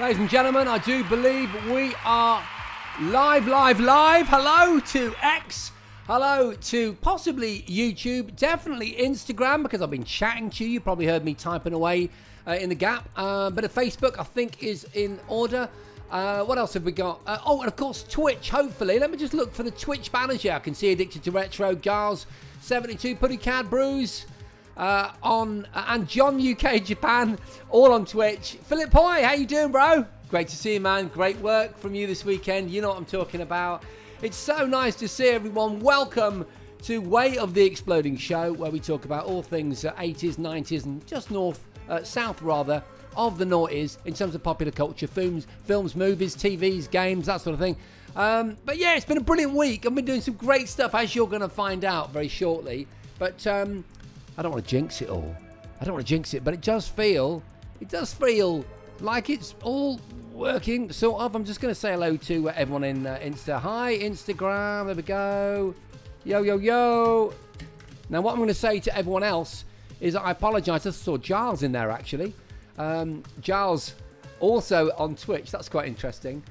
Ladies and gentlemen, I do believe we are live. Hello to X. Hello to possibly YouTube. Definitely Instagram, because I've been chatting to you. You probably heard me typing away in the gap. But of Facebook, I think, is in order. What else have we got? And of course, Twitch, hopefully. Let me just look for the Twitch banners here. I can see Addicted to Retro, Giles, 72, Putty Cat, Bruise. And John UK Japan, all on Twitch. Philip Hoy, how you doing, bro? Great to see you, man. Great work from you this weekend. You know what I'm talking about. It's so nice to see everyone. Welcome to Way of the Exploding Show, where we talk about all things 80s, 90s, and just south rather, of the noughties in terms of popular culture, films, movies, TVs, games, that sort of thing. But yeah, it's been a brilliant week. I've been doing some great stuff, as you're going to find out very shortly. But I don't want to jinx it all. But it does feel like it's all working, sort of. I'm just going to say hello to everyone in Insta. Hi, Instagram. There we go. Yo. Now, what I'm going to say to everyone else is I apologise. I saw Giles in there, actually. Giles also on Twitch. That's quite interesting.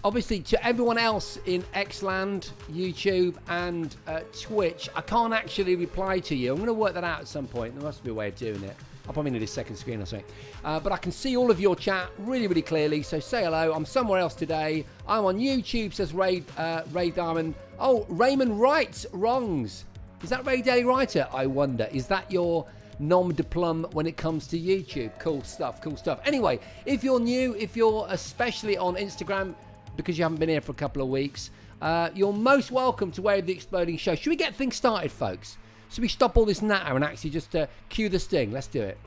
Obviously, to everyone else in Xland, YouTube, and Twitch, I can't actually reply to you. I'm going to work that out at some point. There must be a way of doing it. I'll probably need a second screen or something. But I can see all of your chat really, really clearly. So say hello. I'm somewhere else today. I'm on YouTube, says Ray Diamond. Oh, Raymond Wright Wrongs. Is that Ray Daily Writer? I wonder. Is that your nom de plume when it comes to YouTube? Cool stuff. Anyway, if you're new, if you're especially on Instagram, because you haven't been here for a couple of weeks, you're most welcome to Way of the Exploding Show. Should we get things started, folks? Should we stop all this natter and actually just cue the sting? Let's do it.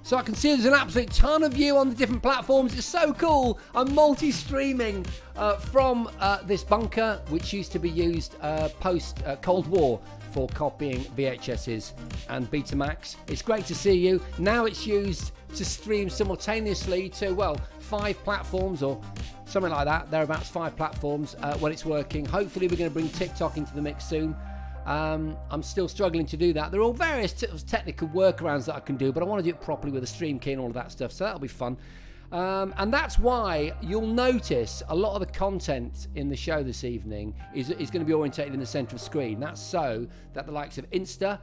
So I can see there's an absolute ton of you on the different platforms. It's so cool. I'm multi-streaming from this bunker, which used to be used post-Cold War for copying VHSs and Betamax. It's great to see you. Now it's used to stream simultaneously to, 5 platforms or something like that. Thereabouts 5 platforms when it's working. Hopefully we're going to bring TikTok into the mix soon. I'm still struggling to do that. There are all various technical workarounds that I can do, but I want to do it properly with a stream key and all of that stuff, so that'll be fun. And that's why you'll notice a lot of the content in the show this evening is going to be orientated in the centre of screen. That's so that the likes of Insta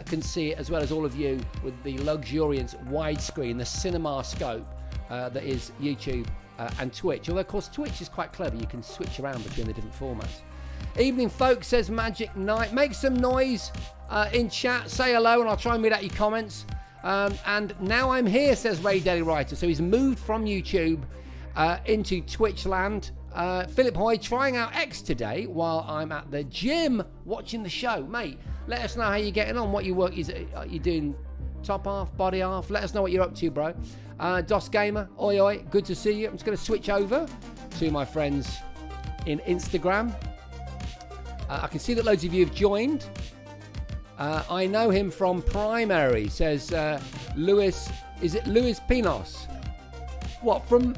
can see it, as well as all of you with the luxuriant widescreen, the cinema scope that is YouTube and Twitch. Although, of course, Twitch is quite clever. You can switch around between the different formats. Evening, folks, says Magic Knight. Make some noise in chat. Say hello, and I'll try and read out your comments. And now I'm here, says Ray Daily Writer. So he's moved from YouTube into Twitch land. Philip Hoy trying out X today while I'm at the gym watching the show. Mate, let us know how you're getting on. What you work is. Are you doing top half, body half? Let us know what you're up to, bro. DOS Gamer, oi. Good to see you. I'm just going to switch over to my friends in Instagram. I can see that loads of you have joined. I know him from Primary, says Lewis. Is it Lewis Pinos? What, from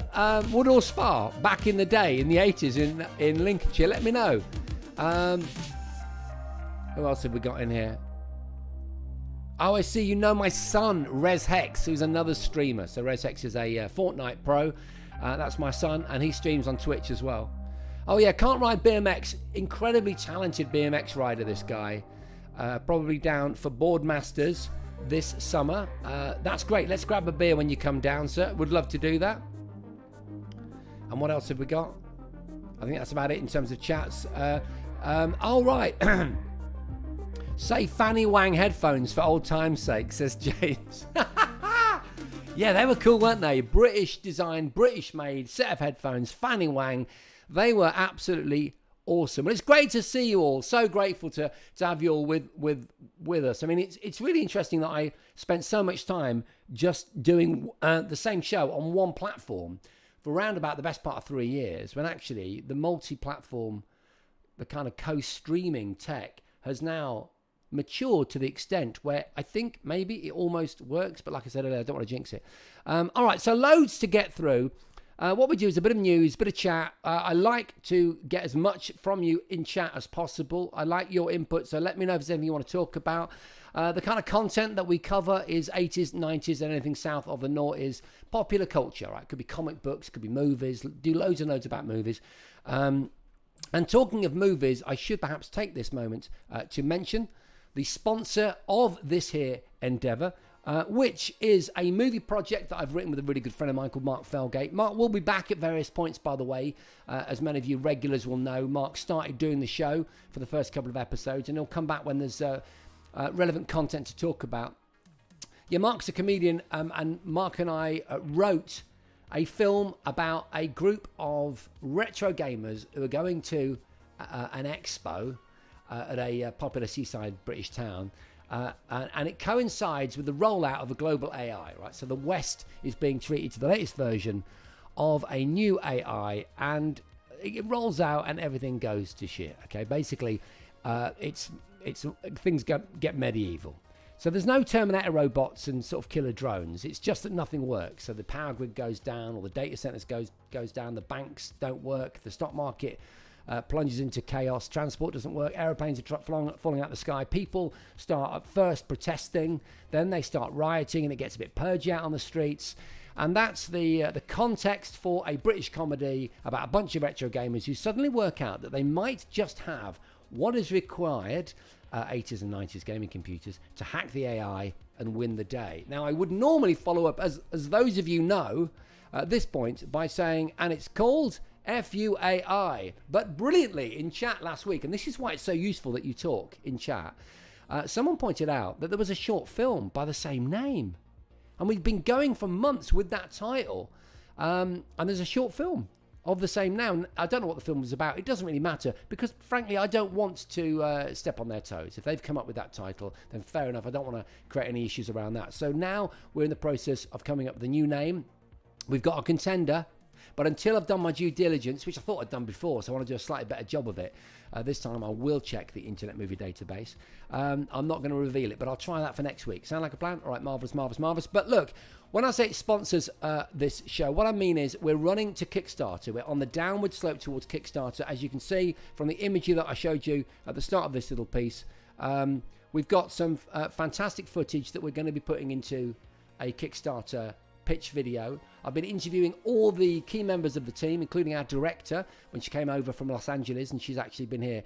Woodall Spa back in the day, in the 80s in Lincolnshire? Let me know. Who else have we got in here? Oh, I see. You know my son, Rez Hex, who's another streamer. So Rez Hex is a Fortnite pro. That's my son, and he streams on Twitch as well. Oh yeah, can't ride BMX. Incredibly talented BMX rider, this guy. Probably down for Boardmasters this summer. That's great. Let's grab a beer when you come down, sir. Would love to do that. And what else have we got? I think that's about it in terms of chats. All right. Say Fanny Wang headphones for old time's sake, says James. Yeah, they were cool, weren't they? British designed, British made set of headphones, Fanny Wang. They were absolutely Awesome. Well, it's great to see you all. So grateful to have you all with us. I mean, it's really interesting that I spent so much time just doing the same show on one platform for around about the best part of 3 years, when actually the multi-platform, the kind of co-streaming tech has now matured to the extent where I think maybe it almost works. But like I said earlier, I don't want to jinx it. All right, so loads to get through. What we do is a bit of news, a bit of chat. I like to get as much from you in chat as possible. I like your input, so let me know if there's anything you want to talk about. The kind of content that we cover is 80s, 90s, and anything south of the naught is popular culture, right? Could be comic books, could be movies, do loads and loads about movies. And talking of movies, I should perhaps take this moment to mention the sponsor of this here endeavour, which is a movie project that I've written with a really good friend of mine called Mark Felgate. Mark will be back at various points, by the way. As many of you regulars will know, Mark started doing the show for the first couple of episodes, and he'll come back when there's relevant content to talk about. Yeah, Mark's a comedian, and Mark and I wrote a film about a group of retro gamers who are going to an expo at a popular seaside British town. And it coincides with the rollout of a global AI, right? So the West is being treated to the latest version of a new AI, and it rolls out and everything goes to shit. Okay, basically, it's things get medieval. So there's no Terminator robots and sort of killer drones. It's just that nothing works. So the power grid goes down, or the data centers goes down. The banks don't work. The stock market plunges into chaos. Transport doesn't work. Aeroplanes are falling out the sky. People start at first protesting, then they start rioting, and it gets a bit purgy out on the streets. And that's the context for a British comedy about a bunch of retro gamers who suddenly work out that they might just have what is required, 80s and 90s gaming computers, to hack the AI and win the day. Now, I would normally follow up, as those of you know at this point, by saying, and it's called FUAI, but brilliantly in chat last week, and this is why it's so useful that you talk in chat, someone pointed out that there was a short film by the same name, and we've been going for months with that title, and there's a short film of the same name. I don't know what the film was about. It doesn't really matter, because frankly I don't want to step on their toes. If they've come up with that title, then fair enough. I don't want to create any issues around that. So now we're in the process of coming up with a new name. We've got a contender, but until I've done my due diligence, which I thought I'd done before, so I want to do a slightly better job of it, this time I will check the Internet Movie Database. I'm not going to reveal it, but I'll try that for next week. Sound like a plan? All right, marvellous, marvellous, marvellous. But look, when I say it sponsors this show, what I mean is we're running to Kickstarter. We're on the downward slope towards Kickstarter, as you can see from the imagery that I showed you at the start of this little piece. We've got some fantastic footage that we're going to be putting into a Kickstarter pitch video. I've been interviewing all the key members of the team, including our director when she came over from Los Angeles, and she's actually been here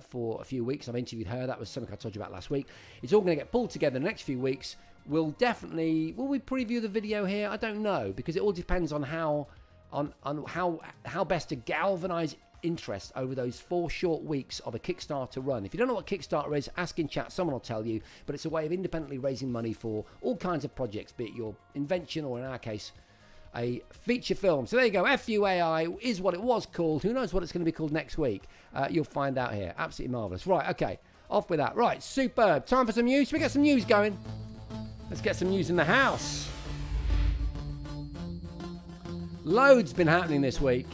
for a few weeks. I've interviewed her. That was something I told you about last week. It's all going to get pulled together in the next few weeks. Will we preview the video here? I don't know, because it all depends on how best to galvanize interest over those 4 short weeks of a Kickstarter run. If you don't know what Kickstarter is, ask in chat, someone will tell you, but it's a way of independently raising money for all kinds of projects, be it your invention or, in our case, a feature film. So there you go. FUAI is what it was called. Who knows what it's going to be called next week? You'll find out here. Absolutely marvellous. Right, okay, off with that. Right, superb. Time for some news. Should we get some news going? Let's get some news in the house. Loads been happening this week.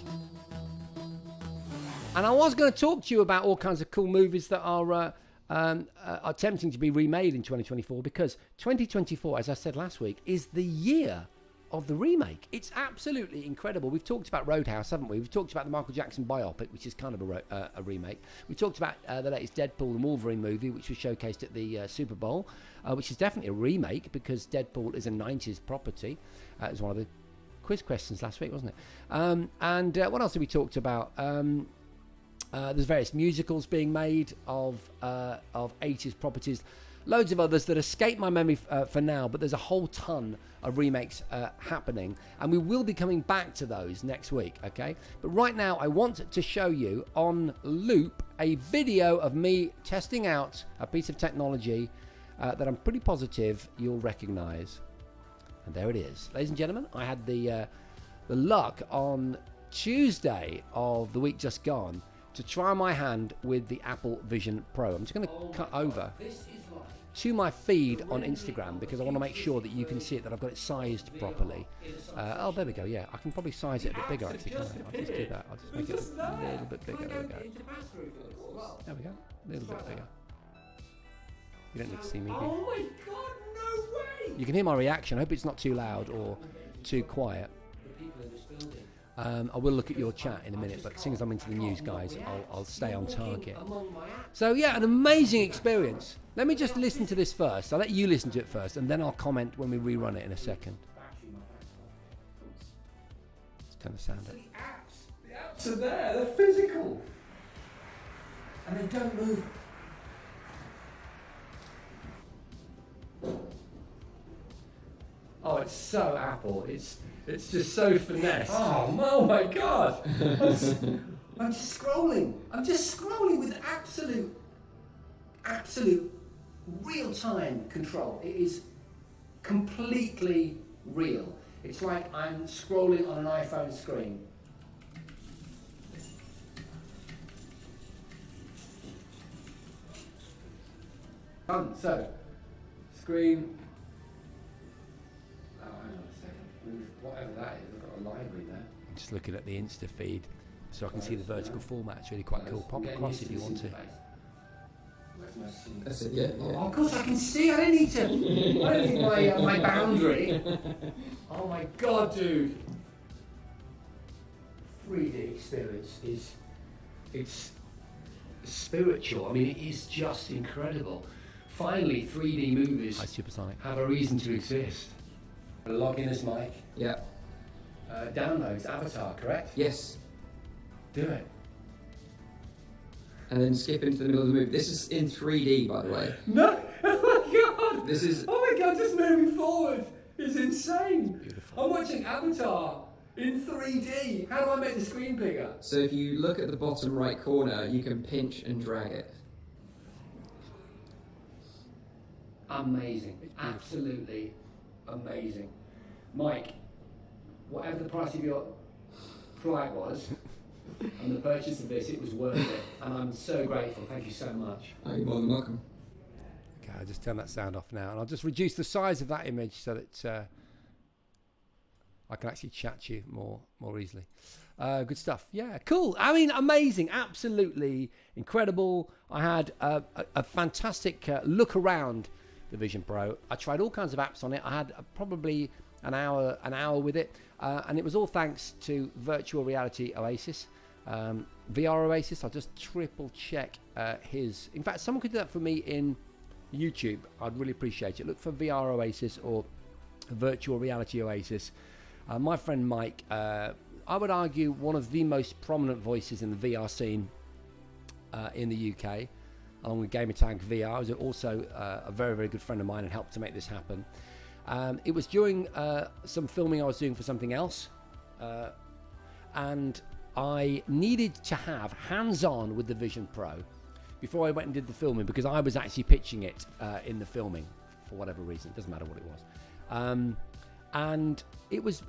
And I was going to talk to you about all kinds of cool movies that are attempting to be remade in 2024, because 2024, as I said last week, is the year of the remake. It's absolutely incredible. We've talked about Roadhouse, haven't we? We've talked about the Michael Jackson biopic, which is kind of a remake. We talked about the latest Deadpool and Wolverine movie, which was showcased at the Super Bowl, which is definitely a remake because Deadpool is a 90s property. It was one of the quiz questions last week, wasn't it? And what else have we talked about? There's various musicals being made of 80s properties. Loads of others that escape my memory for now, but there's a whole ton of remakes happening, and we will be coming back to those next week, okay? But right now, I want to show you on loop a video of me testing out a piece of technology that I'm pretty positive you'll recognize. And there it is. Ladies and gentlemen, I had the luck on Tuesday of the week just gone to try my hand with the Apple Vision Pro. I'm just going to cut over to my feed on Instagram because I want to make sure that you can see it, that I've got it sized properly. Oh, there we go. Yeah, I can probably size it a bit bigger actually. Can't I? I'll just do that. I'll just make it a little bit bigger. There we go. There we go. A little bit bigger. You don't need to see me. Oh my God, no way! You can hear my reaction. I hope it's not too loud or too quiet. I will look at your chat in a minute, but seeing as I'm into the news, guys, I'll stay on target. So yeah, an amazing experience. Let me just listen to this first. I'll let you listen to it first, and then I'll comment when we rerun it in a second. Let's turn the sound up. The apps are there, they're physical. And they don't move. Oh, it's so Apple. It's just so finesse. Oh my God! I'm just scrolling. I'm just scrolling with absolute real-time control. It is completely real. It's like I'm scrolling on an iPhone screen. So, screen. Oh, hang on a second. Whatever that is, I've got a library there. I'm just looking at the Insta feed so I can see the vertical format. It's really quite cool. Pop across if you want to. That's it, yeah. Oh, of course I can see. I don't need to. I don't need my boundary. Oh my God, dude! 3D experience it's spiritual. I mean, it is just incredible. Finally, 3D movies have a reason to exist. Log in as Mike. Yeah. Downloads Avatar, correct? Yes. Do it. And then skip into the middle of the movie. This is in 3D, by the way. No! Oh my God! This is. Oh my God, just moving forward is insane. Beautiful. I'm watching Avatar in 3D. How do I make the screen bigger? So if you look at the bottom right corner, you can pinch and drag it. Amazing. Absolutely amazing. Mike, whatever the price of your flight was and the purchase of this, it was worth it. And I'm so grateful. Thank you so much. Oh, you're more than welcome. Okay, I'll just turn that sound off now. And I'll just reduce the size of that image so that I can actually chat to you more easily. Good stuff. Yeah, cool. I mean, amazing. Absolutely incredible. I had a fantastic look around the Vision Pro. I tried all kinds of apps on it. I had probably an hour with it, and it was all thanks to Virtual Reality Oasis, VR Oasis. I'll just triple check his. In fact, someone could do that for me in YouTube. I'd really appreciate it. Look for VR Oasis or Virtual Reality Oasis. My friend Mike, I would argue one of the most prominent voices in the VR scene in the UK. Along with Gamertag VR, I was also a very, very good friend of mine and helped to make this happen. It was during some filming I was doing for something else, and I needed to have hands-on with the Vision Pro before I went and did the filming because I was actually pitching it in the filming for whatever reason. It doesn't matter what it was. And it was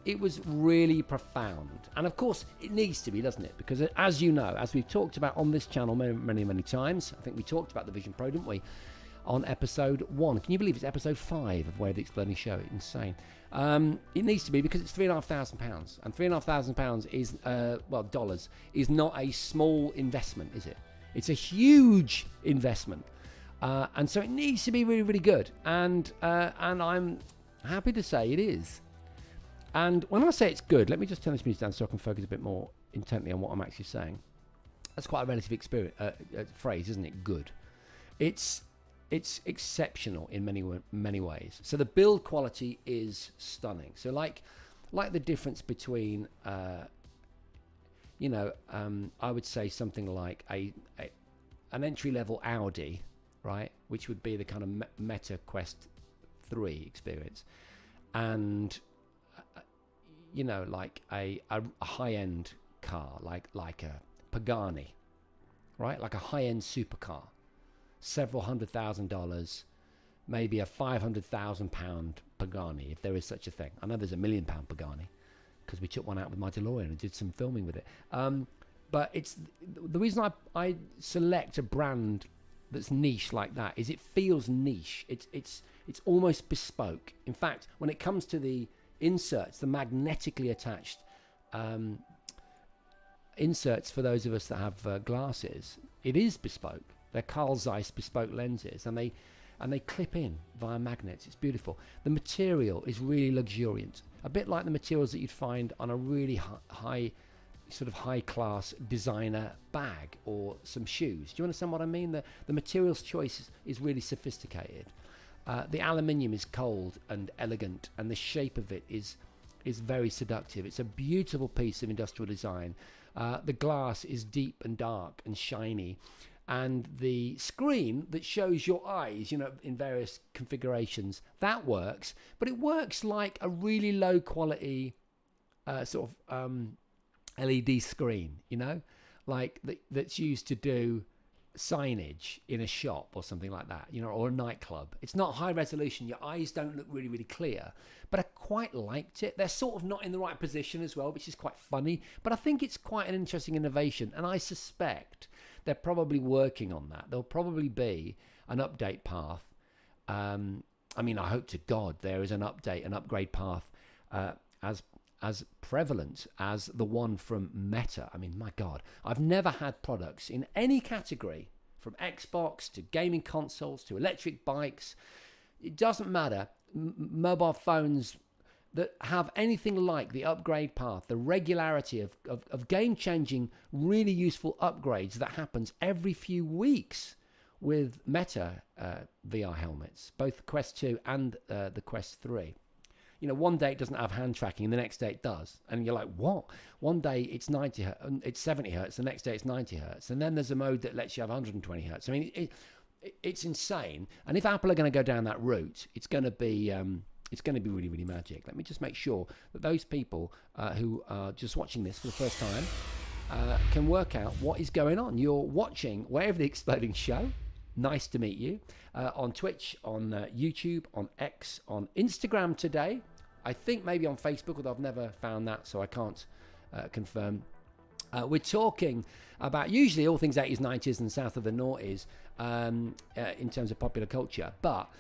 really profound, and of course it needs to be, doesn't it? Because as you know, as we've talked about on this channel many times, I think we talked about the Vision Pro, didn't we, on episode 1? Can you believe it's episode 5 of Way of the Exploding Show? Insane. It needs to be because it's £3,500, and £3,500 is dollars is not a small investment, is it? It's a huge investment, and so it needs to be really, really good, and I'm happy to say it is. And when I say it's good, let me just turn this music down so I can focus a bit more intently on what I'm actually saying. That's quite a relative phrase, isn't it? Good. It's exceptional in many ways. So the build quality is stunning. So like the difference between I would say something like an entry level Audi, right, which would be the kind of Meta Quest 3 experience, and like a high-end car like a Pagani, right, like a high-end supercar, several $100,000, maybe a £500,000 Pagani, if there is such a thing. I know there's £1 million Pagani because we took one out with my DeLorean and did some filming with it. but it's the reason I select a brand that's niche like that is it feels niche. It's almost bespoke. In fact, when it comes to the inserts, the magnetically attached inserts for those of us that have glasses, it is bespoke. They're Carl Zeiss bespoke lenses, and they clip in via magnets. It's beautiful. The material is really luxuriant, a bit like the materials that you'd find on a really high class designer bag or some shoes. Do you understand what I mean? The materials choice is really sophisticated. The aluminium is cold and elegant, and the shape of it is very seductive. It's a beautiful piece of industrial design. The glass is deep and dark and shiny, and the screen that shows your eyes, in various configurations, that works, but it works like a really low quality LED screen, like that's used to do signage in a shop or something like that, or a nightclub. It's not high resolution. Your eyes don't look really, really clear, but I quite liked it. They're sort of not in the right position as well, which is quite funny, but I think it's quite an interesting innovation, and I suspect they're probably working on that. There'll probably be an update path. I hope to God there is an upgrade path as prevalent as the one from Meta. My God, I've never had products in any category, from Xbox to gaming consoles to electric bikes. It doesn't matter. Mobile phones that have anything like the upgrade path, the regularity of game-changing, really useful upgrades that happens every few weeks with Meta VR helmets, both the Quest 2 and the Quest 3. One day it doesn't have hand tracking, and the next day it does. And you're like, what? One day it's 90 hertz, it's 70 hertz, the next day it's 90 hertz. And then there's a mode that lets you have 120 hertz. It's insane. And if Apple are going to go down that route, it's going to be really, really magic. Let me just make sure that those people who are just watching this for the first time can work out what is going on. You're watching Way of the Exploding Show. Nice to meet you on Twitch, on YouTube, on X, on Instagram today. I think maybe on Facebook, although I've never found that, so I can't confirm. We're talking about usually all things 80s, 90s and south of the noughties in terms of popular culture. But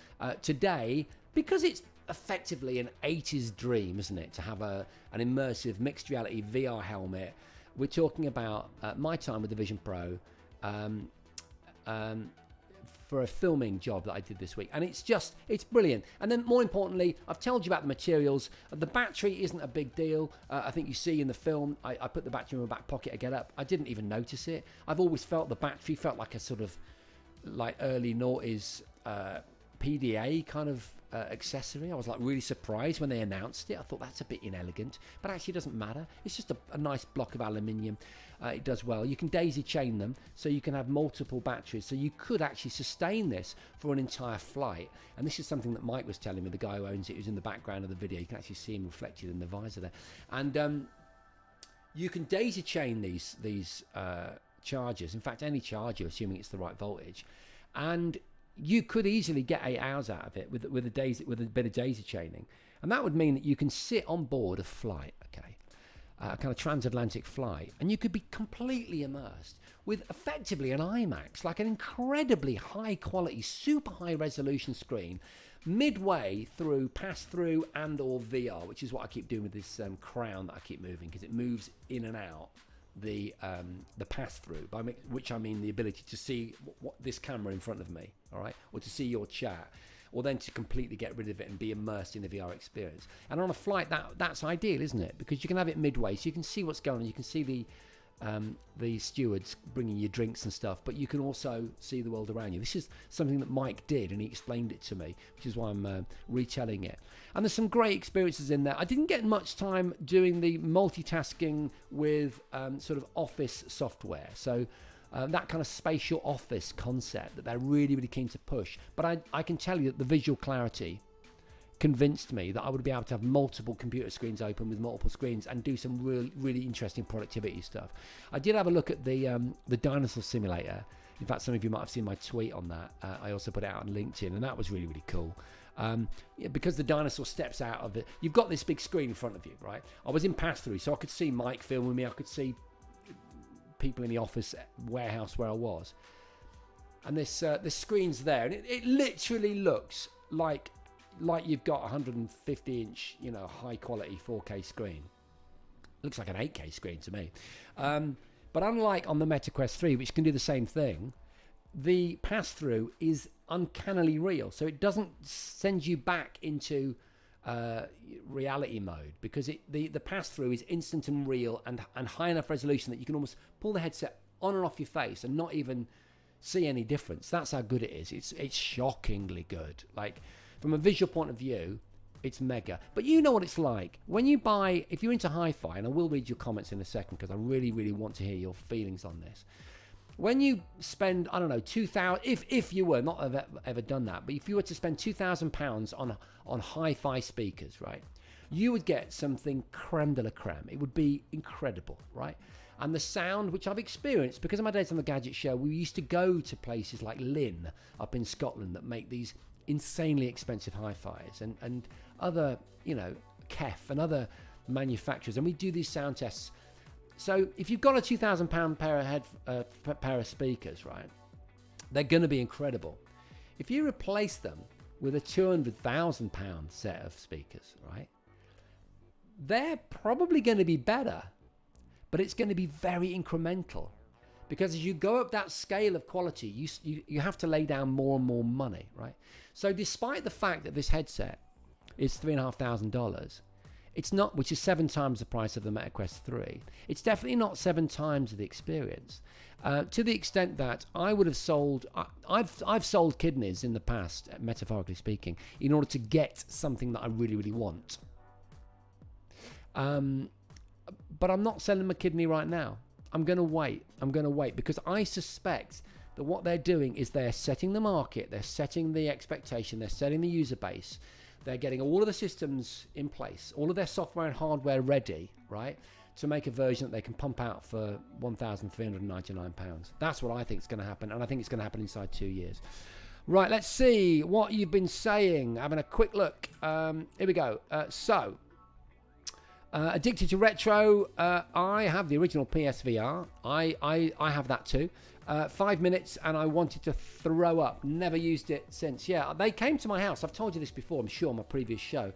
today, because it's effectively an 80s dream, isn't it, to have an immersive mixed reality VR helmet, we're talking about my time with the Vision Pro for a filming job that I did this week, and it's brilliant. And then more importantly, I've told you about the materials. The battery isn't a big deal. I think you see in the film, I put the battery in my back pocket to get up. I didn't even notice it. I've always felt the battery felt like a sort of like early noughties PDA kind of accessory. I was like really surprised when they announced it. I thought that's a bit inelegant, but actually it doesn't matter. It's just a nice block of aluminium. It does well. You can daisy chain them, so you can have multiple batteries, so you could actually sustain this for an entire flight. And this is something that Mike was telling me, the guy who owns it, who's in the background of the video. You can actually see him reflected in the visor there. And you can daisy chain these chargers, in fact any charger, assuming it's the right voltage, and you could easily get 8 hours out of it with a bit of daisy chaining. And that would mean that you can sit on board a flight, a kind of transatlantic flight, and you could be completely immersed with effectively an IMAX, like an incredibly high quality, super high resolution screen, midway through pass-through and or VR, which is what I keep doing with this crown that I keep moving, because it moves in and out the pass-through, by which I mean the ability to see what this camera in front of me, all right, or to see your chat, or then to completely get rid of it and be immersed in the VR experience. And on a flight, that's ideal, isn't it? Because you can have it midway, so you can see what's going on. You can see the stewards bringing you drinks and stuff, but you can also see the world around you. This is something that Mike did, and he explained it to me, which is why I'm retelling it. And there's some great experiences in there. I didn't get much time doing the multitasking with sort of office software, so that kind of spatial office concept that they're really, really keen to push. But I can tell you that the visual clarity convinced me that I would be able to have multiple computer screens open with multiple screens and do some really interesting productivity stuff. I did have a look at the dinosaur simulator. In fact, some of you might have seen my tweet on that. I also put it out on LinkedIn, and that was really, really cool. Because the dinosaur steps out of it, you've got this big screen in front of you, right? I was in pass-through, so I could see Mike filming me. I could see people in the office warehouse where I was. And this screen's there, and it literally looks like you've got a 150-inch, high quality 4K screen. Looks like an 8K screen to me. But unlike on the MetaQuest 3, which can do the same thing, the pass-through is uncannily real. So it doesn't send you back into reality mode, because the pass-through is instant and real and high enough resolution that you can almost pull the headset on and off your face and not even see any difference. That's how good it is. It's shockingly good. Like, from a visual point of view, it's mega. But you know what it's like when you buy, if you're into hi-fi, and I will read your comments in a second because I really, really want to hear your feelings on this. When you spend, I don't know, 2,000, if you were, not ever done that, but if you were to spend £2,000 on hi-fi speakers, right, you would get something creme de la creme. It would be incredible, right? And the sound, which I've experienced, because of my days on the Gadget Show, we used to go to places like Lynn up in Scotland that make these insanely expensive hi-fis and other, Kef and other manufacturers, and we do these sound tests. So if you've got a £2,000 pair of speakers, right, they're going to be incredible. If you replace them with a £200,000 set of speakers, right, they're probably going to be better, but it's going to be very incremental, because as you go up that scale of quality, you have to lay down more and more money, right? So despite the fact that this headset is $3,500, it's not, which is 7 times the price of the MetaQuest 3. It's definitely not 7 times the experience. To the extent that I would have sold, I've sold kidneys in the past, metaphorically speaking, in order to get something that I really, really want. But I'm not selling my kidney right now. I'm going to wait because I suspect that what they're doing is they're setting the market, they're setting the expectation, they're setting the user base. They're getting all of the systems in place, all of their software and hardware ready, right, to make a version that they can pump out for £1,399. That's what I think is going to happen, and I think it's going to happen inside 2 years. Right, let's see what you've been saying. Having a quick look. Here we go. Addicted to retro. I have the original PSVR. I have that too. 5 minutes and I wanted to throw up. Never used it since. Yeah, they came to my house. I've told you this before, I'm sure, on my previous show.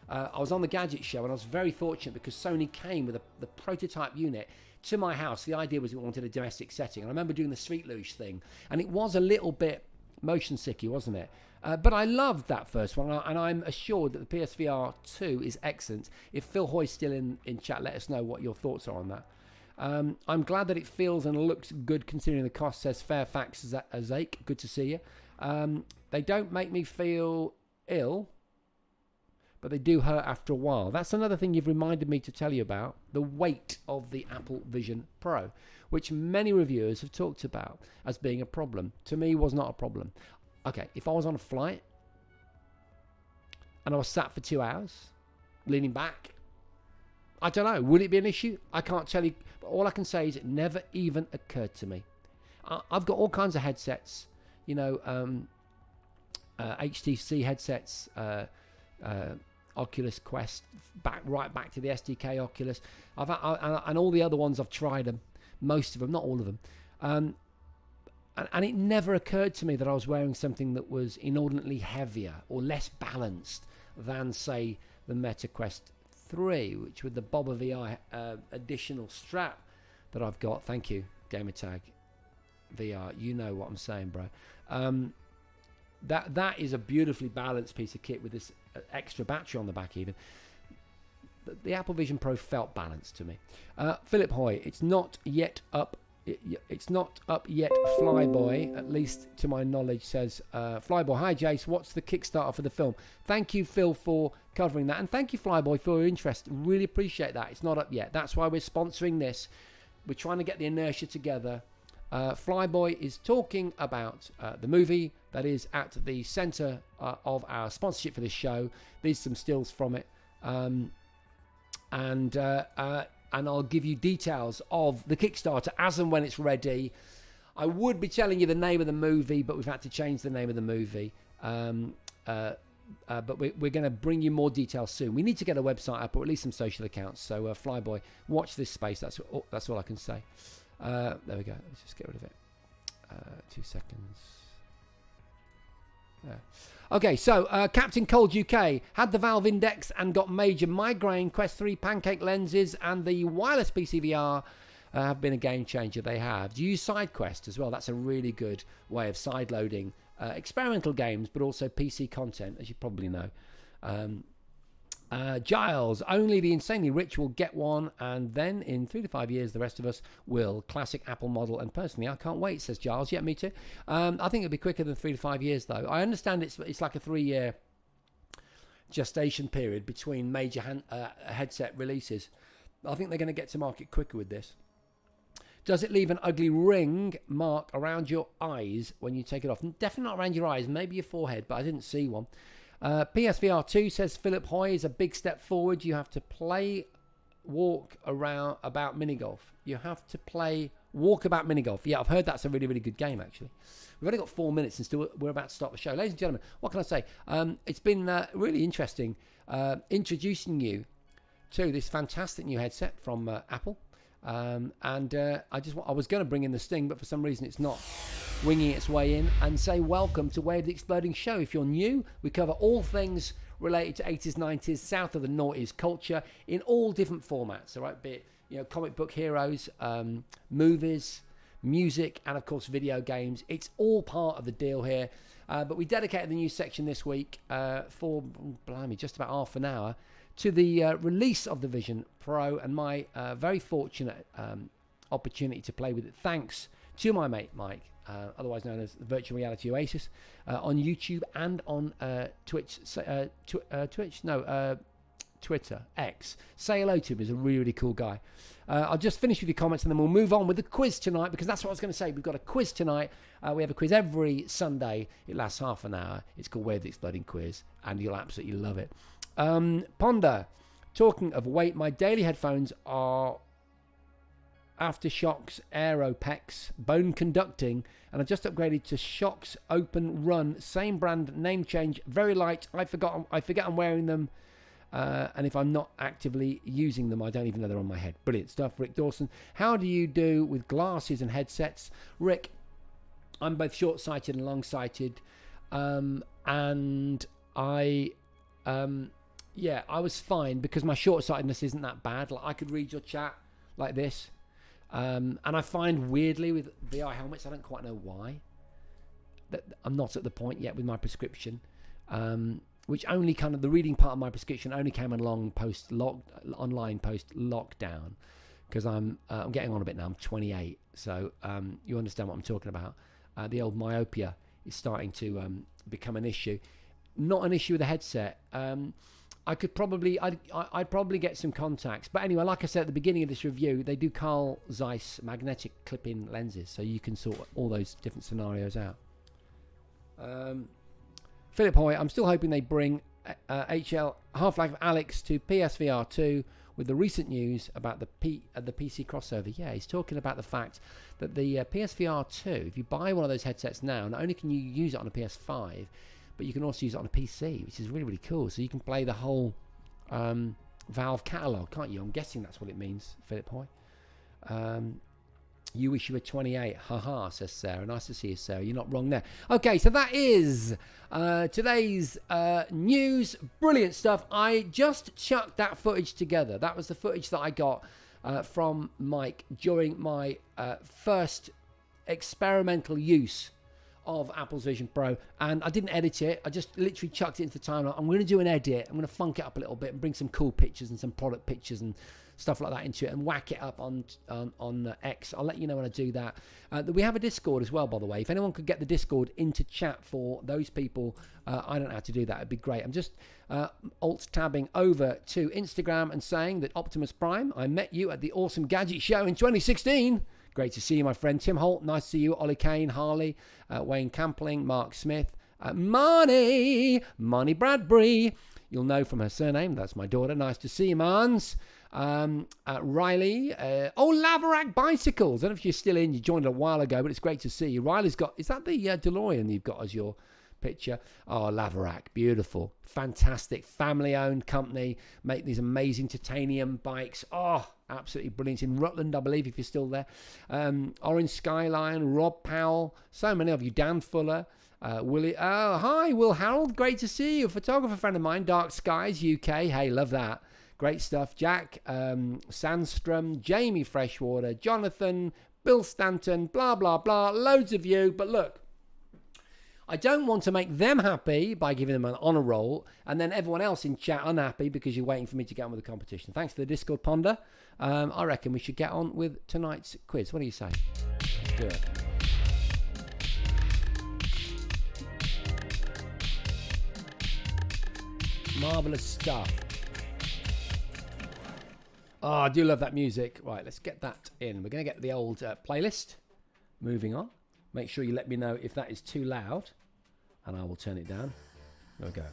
I was on the Gadget Show, and I was very fortunate because Sony came with the prototype unit to my house. The idea was we wanted a domestic setting. And I remember doing the Street Luge thing, and it was a little bit motion sicky, wasn't it? But I loved that first one, and I'm assured that the PSVR 2 is excellent. If Phil Hoy's still in chat, let us know what your thoughts are on that. I'm glad that it feels and looks good considering the cost, says Fairfax Azake. Good to see you. They don't make me feel ill, but they do hurt after a while. That's another thing you've reminded me to tell you about, the weight of the Apple Vision Pro, which many reviewers have talked about as being a problem. To me, was not a problem. Okay, if I was on a flight and I was sat for 2 hours, leaning back, I don't know, would it be an issue? I can't tell you, but all I can say is it never even occurred to me. I've got all kinds of headsets, HTC headsets, Oculus Quest, right back to the SDK Oculus. And all the other ones I've tried them, most of them, not all of them. And it never occurred to me that I was wearing something that was inordinately heavier or less balanced than, say, the MetaQuest 3, which with the Boba VR additional strap that I've got. Thank you, Gamertag VR. You know what I'm saying, bro. That is a beautifully balanced piece of kit with this extra battery on the back even. The Apple Vision Pro felt balanced to me. Philip Hoy, it's not yet up. It's not up yet, Flyboy, at least to my knowledge, says Flyboy. Hi, Jace. What's the Kickstarter for the film? Thank you, Phil, for covering that. And thank you, Flyboy, for your interest. Really appreciate that. It's not up yet. That's why we're sponsoring this. We're trying to get the inertia together. Flyboy is talking about the movie that is at the center of our sponsorship for this show. These are some stills from it. And I'll give you details of the Kickstarter as and when it's ready. I would be telling you the name of the movie, but we've had to change the name of the movie. But we're going to bring you more details soon. We need to get a website up, or at least some social accounts. So Flyboy, watch this space. That's all I can say. There we go. Let's just get rid of it. 2 seconds. There. Okay, so Captain Cold UK had the Valve Index and got major migraine. Quest 3 pancake lenses and the wireless PCVR have been a game changer. They have. Do you use SideQuest as well? That's a really good way of sideloading experimental games, but also PC content, as you probably know. Giles, only the insanely rich will get one, and then in 3 to 5 years the rest of us will. Classic Apple model, and personally I can't wait, says Giles. Yeah, me too. I think it'll be quicker than 3 to 5 years though. I understand it's like a 3-year gestation period between major headset releases. I think they're going to get to market quicker with this. Does it leave an ugly ring mark around your eyes when you take it off? Definitely not around your eyes, maybe your forehead, but I didn't see one. PSVR 2 says Philip Hoy is a big step forward. You have to walk about mini golf. You have to walk about mini golf. Yeah, I've heard that's a really, really good game, actually. We've only got 4 minutes and still we're about to start the show. Ladies and gentlemen, what can I say? It's been really interesting introducing you to this fantastic new headset from Apple. I was going to bring in the Sting, but for some reason it's not winging its way in, and say welcome to Way of the Exploding Show. If you're new, we cover all things related to 80s, 90s, south of the noughties culture in all different formats, all right? Be it, comic book heroes, movies, music, and of course video games. It's all part of the deal here. But we dedicated the news section this week for, just about half an hour to the release of the Vision Pro and my very fortunate opportunity to play with it, thanks to my mate Mike, otherwise known as the Virtual Reality Oasis, on YouTube and on Twitter, X. Say hello to him. He's a really, really cool guy. I'll just finish with your comments and then we'll move on with the quiz tonight, because that's what I was going to say. We've got a quiz tonight. We have a quiz every Sunday. It lasts half an hour. It's called Way of the Exploding Quiz, and you'll absolutely love it. Ponder, talking of weight, my daily headphones are Aftershok's Aeropex bone conducting, and I just upgraded to Shok's Open Run, same brand, name change, very light. I forget I'm wearing them, and if I'm not actively using them, I don't even know they're on my head. Brilliant stuff. Rick Dawson, how do you do with glasses and headsets? Rick, I'm both short-sighted and long-sighted, and I was fine because my short-sightedness isn't that bad. Like, I could read your chat like this. And I find weirdly with VR helmets, I don't quite know why, that I'm not at the point yet with my prescription, which only kind of the reading part of my prescription only came along online post lockdown, because I'm getting on a bit now. I'm 28, so you understand what I'm talking about. The old myopia is starting to become an issue. Not an issue with the headset. I'd probably get some contacts. But anyway, like I said at the beginning of this review, they do Carl Zeiss magnetic clip-in lenses, so you can sort all those different scenarios out. Philip Hoy, I'm still hoping they bring HL Half-Life Alyx to PSVR 2 with the recent news about the PC crossover. Yeah, he's talking about the fact that the PSVR 2, if you buy one of those headsets now, not only can you use it on a PS5, but you can also use it on a PC, which is really, really cool. So you can play the whole Valve catalogue, can't you? I'm guessing that's what it means, Philip Hoy. You wish you were 28. Haha, says Sarah. Nice to see you, Sarah. You're not wrong there. Okay, so that is today's news. Brilliant stuff. I just chucked that footage together. That was the footage that I got from Mike during my first experimental use of Apple's Vision Pro, and I didn't edit it. I just literally chucked it into the timeline. I'm going to do an edit. I'm going to funk it up a little bit and bring some cool pictures and some product pictures and stuff like that into it and whack it up on X. I'll let you know when I do that. We have a Discord as well, by the way. If anyone could get the Discord into chat for those people, I don't know how to do that. It'd be great. I'm just alt-tabbing over to Instagram and saying that Optimus Prime, I met you at the Awesome Gadget Show in 2016. Great to see you, my friend. Tim Holt, nice to see you. Ollie Kane, Harley, Wayne Campling, Mark Smith, Marnie Bradbury. You'll know from her surname. That's my daughter. Nice to see you, Mans. Riley. Laverack Bicycles. I don't know if you're still in. You joined a while ago, but it's great to see you. Riley's got... Is that the DeLorean you've got as your picture? Oh, Laverack. Beautiful. Fantastic. Family-owned company. Make these amazing titanium bikes. Oh, Absolutely brilliant. In Rutland, I believe, if you're still there. Orange Skyline, Rob Powell, so many of you. Dan Fuller, Willie. Oh, hi, Will Harold. Great to see you. Photographer friend of mine, Dark Skies, UK. Hey, love that. Great stuff. Jack Sandstrom, Jamie Freshwater, Jonathan, Bill Stanton, blah, blah, blah. Loads of you. But look, I don't want to make them happy by giving them an honour roll and then everyone else in chat unhappy because you're waiting for me to get on with the competition. Thanks for the Discord Ponder. I reckon we should get on with tonight's quiz. What do you say? Let's do it. Marvellous stuff. Oh, I do love that music. Right, let's get that in. We're going to get the old playlist. Moving on. Make sure you let me know if that is too loud, and I will turn it down. There we go.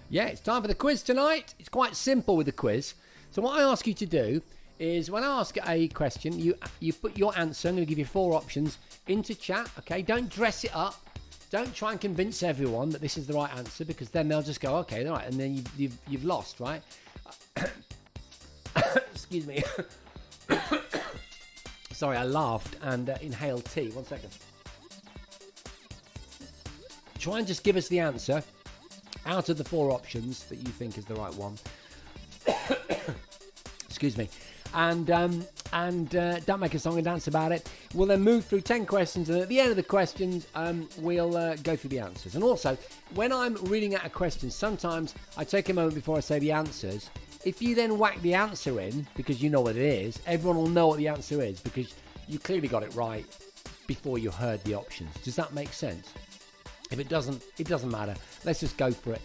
Yeah, it's time for the quiz tonight. It's quite simple with the quiz. So what I ask you to do is when I ask a question, you put your answer. I'm going to give you 4 options into chat. Okay, don't dress it up. Don't try and convince everyone that this is the right answer because then they'll just go, okay, all right, and then you've lost, right? Excuse me. Sorry, I laughed and inhaled tea. 1 second. Try and just give us the answer out of the 4 options that you think is the right one. Excuse me. And don't make a song and dance about it. We'll then move through 10 questions, and at the end of the questions, we'll go through the answers. And also, when I'm reading out a question, sometimes I take a moment before I say the answers. If you then whack the answer in, because you know what it is, everyone will know what the answer is, because you clearly got it right before you heard the options. Does that make sense? If it doesn't matter. Let's just go for it.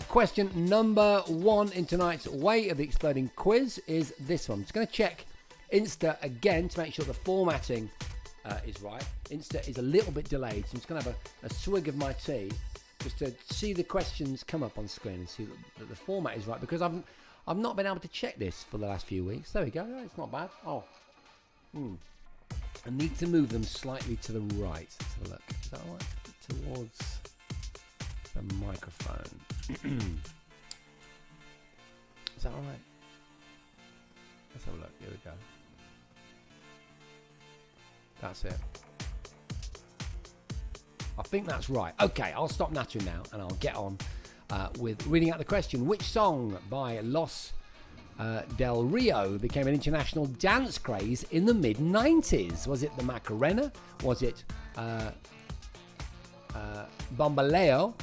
Question number 1 in tonight's Way of the Exploding quiz is this one. I'm just going to check Insta again to make sure the formatting is right. Insta is a little bit delayed, so I'm just going to have a swig of my tea just to see the questions come up on screen and see that the format is right, because I've not been able to check this for the last few weeks. There we go. It's not bad. I need to move them slightly to the right. Let's have a look. Is that all right? Towards the microphone. Is that all right? Let's have a look. Here we go. That's it. I think that's right. Okay, I'll stop nattering now and I'll get on with reading out the question. Which song by Los Del Rio became an international dance craze in the mid-90s? Was it the Macarena? Was it Bamboleo,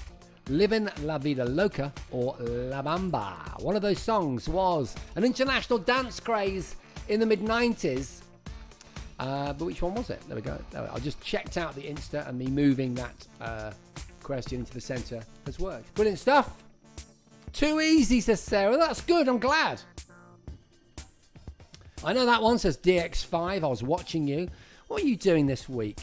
Livin' La Vida Loca, or La Bamba? One of those songs was an international dance craze in the mid-90s. But which one was it? There we go. I just checked out the Insta, and me moving that question into the centre has worked. Brilliant stuff. Too easy, says Sarah. That's good. I'm glad. I know that one, says DX5. I was watching you. What are you doing this week?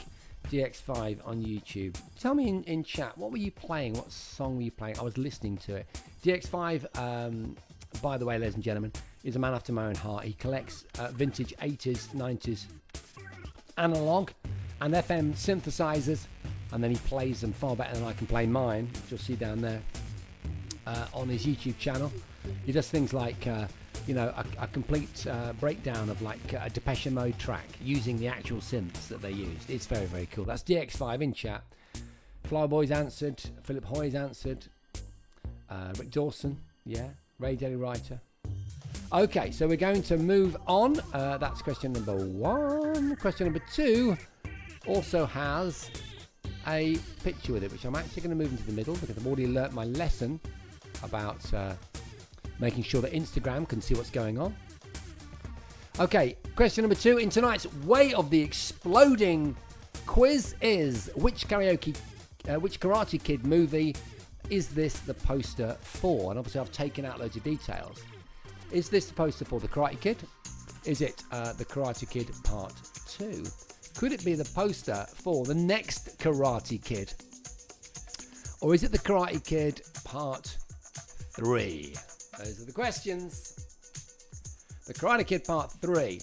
DX5 on YouTube. Tell me in chat, what were you playing? What song were you playing? I was listening to it. DX5, by the way, ladies and gentlemen, is a man after my own heart. He collects vintage 80s, 90s analog and FM synthesizers, and then he plays them far better than I can play mine, which you'll see down there on his YouTube channel. He does things like a complete breakdown of like a Depeche Mode track using the actual synths that they used. It's very, very cool. That's DX5 in chat. Flyboy's answered. Philip Hoy's answered. Rick Dawson, yeah. Ray Daly Writer. Okay, so we're going to move on. That's question number 1. Question number 2 also has a picture with it, which I'm actually going to move into the middle because I've already learnt my lesson about making sure that Instagram can see what's going on. Okay, question number 2 in tonight's Way of the Exploding quiz is which Karate Kid movie is this the poster for? And obviously I've taken out loads of details. Is this the poster for The Karate Kid? Is it The Karate Kid Part 2? Could it be the poster for the next Karate Kid? Or is it The Karate Kid Part 3? Those are the questions. The Karate Kid Part 3.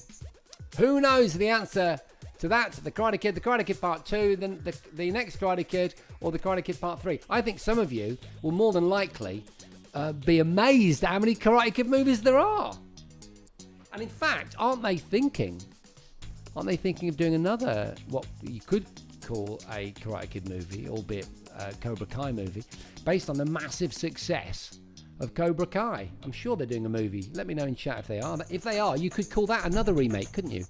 Who knows the answer to that? The Karate Kid Part 2, then the next Karate Kid, or The Karate Kid Part 3? I think some of you will more than likely be amazed at how many Karate Kid movies there are. And in fact, aren't they thinking of doing another, what you could call a Karate Kid movie, albeit a Cobra Kai movie, based on the massive success of Cobra Kai? I'm sure they're doing a movie. Let me know in chat if they are. If they are, you could call that another remake, couldn't you?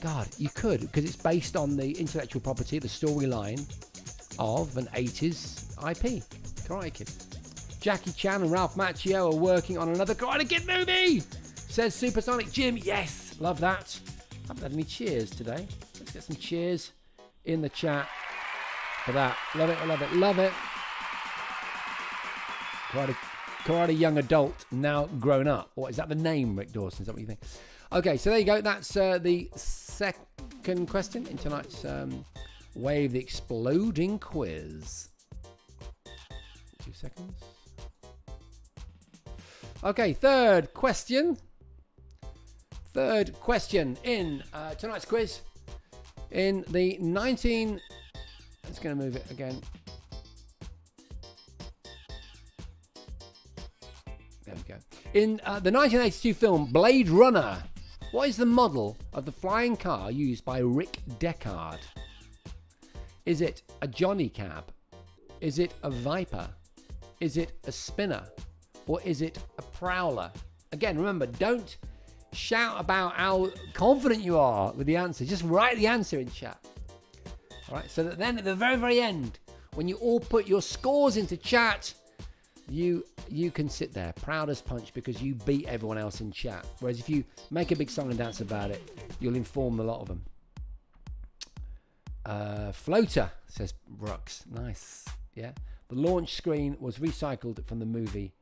God, you could, because it's based on the intellectual property, the storyline of an 80s IP, Karate Kid. Jackie Chan and Ralph Macchio are working on another Karate Kid movie, says Supersonic Jim. Yes, love that. Haven't had any cheers today. Let's get some cheers in the chat for that. Love it, I love it, love it. Karate young adult, now grown up. What is that the name, Rick Dawson? Is that what you think? Okay, so there you go. That's the second question in tonight's Wave the Exploding Quiz. 2 seconds. Okay, third question. Third question in tonight's quiz. In the 19... It's going to move it again. There we go. In the 1982 film Blade Runner, what is the model of the flying car used by Rick Deckard? Is it a Johnny Cab? Is it a Viper? Is it a Spinner? Or is it a Prowler? Again, remember, don't shout about how confident you are with the answer. Just write the answer in chat. All right, so that then at the very, very end, when you all put your scores into chat, you can sit there proud as punch because you beat everyone else in chat. Whereas if you make a big song and dance about it, you'll inform a lot of them. Floater, says Brooks. Nice. Yeah. The launch screen was recycled from the movie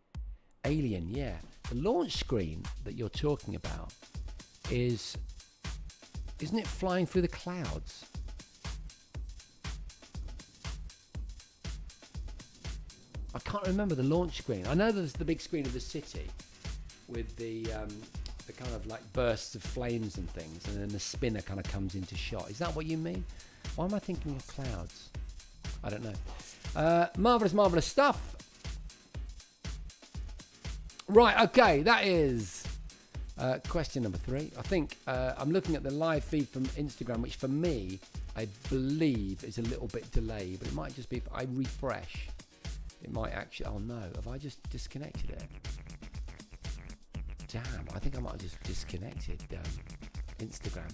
Alien. Yeah. The launch screen that you're talking about isn't it flying through the clouds? I can't remember the launch screen. I know there's the big screen of the city with the kind of like bursts of flames and things, and then the spinner kind of comes into shot. Is that what you mean? Why am I thinking of clouds? I don't know. Marvellous stuff. Right, okay, that is question number 3. I think I'm looking at the live feed from Instagram, which for me, I believe is a little bit delayed, but it might just be if I refresh. It might actually... Oh no, have I just disconnected it? Damn, I think I might have just disconnected Instagram.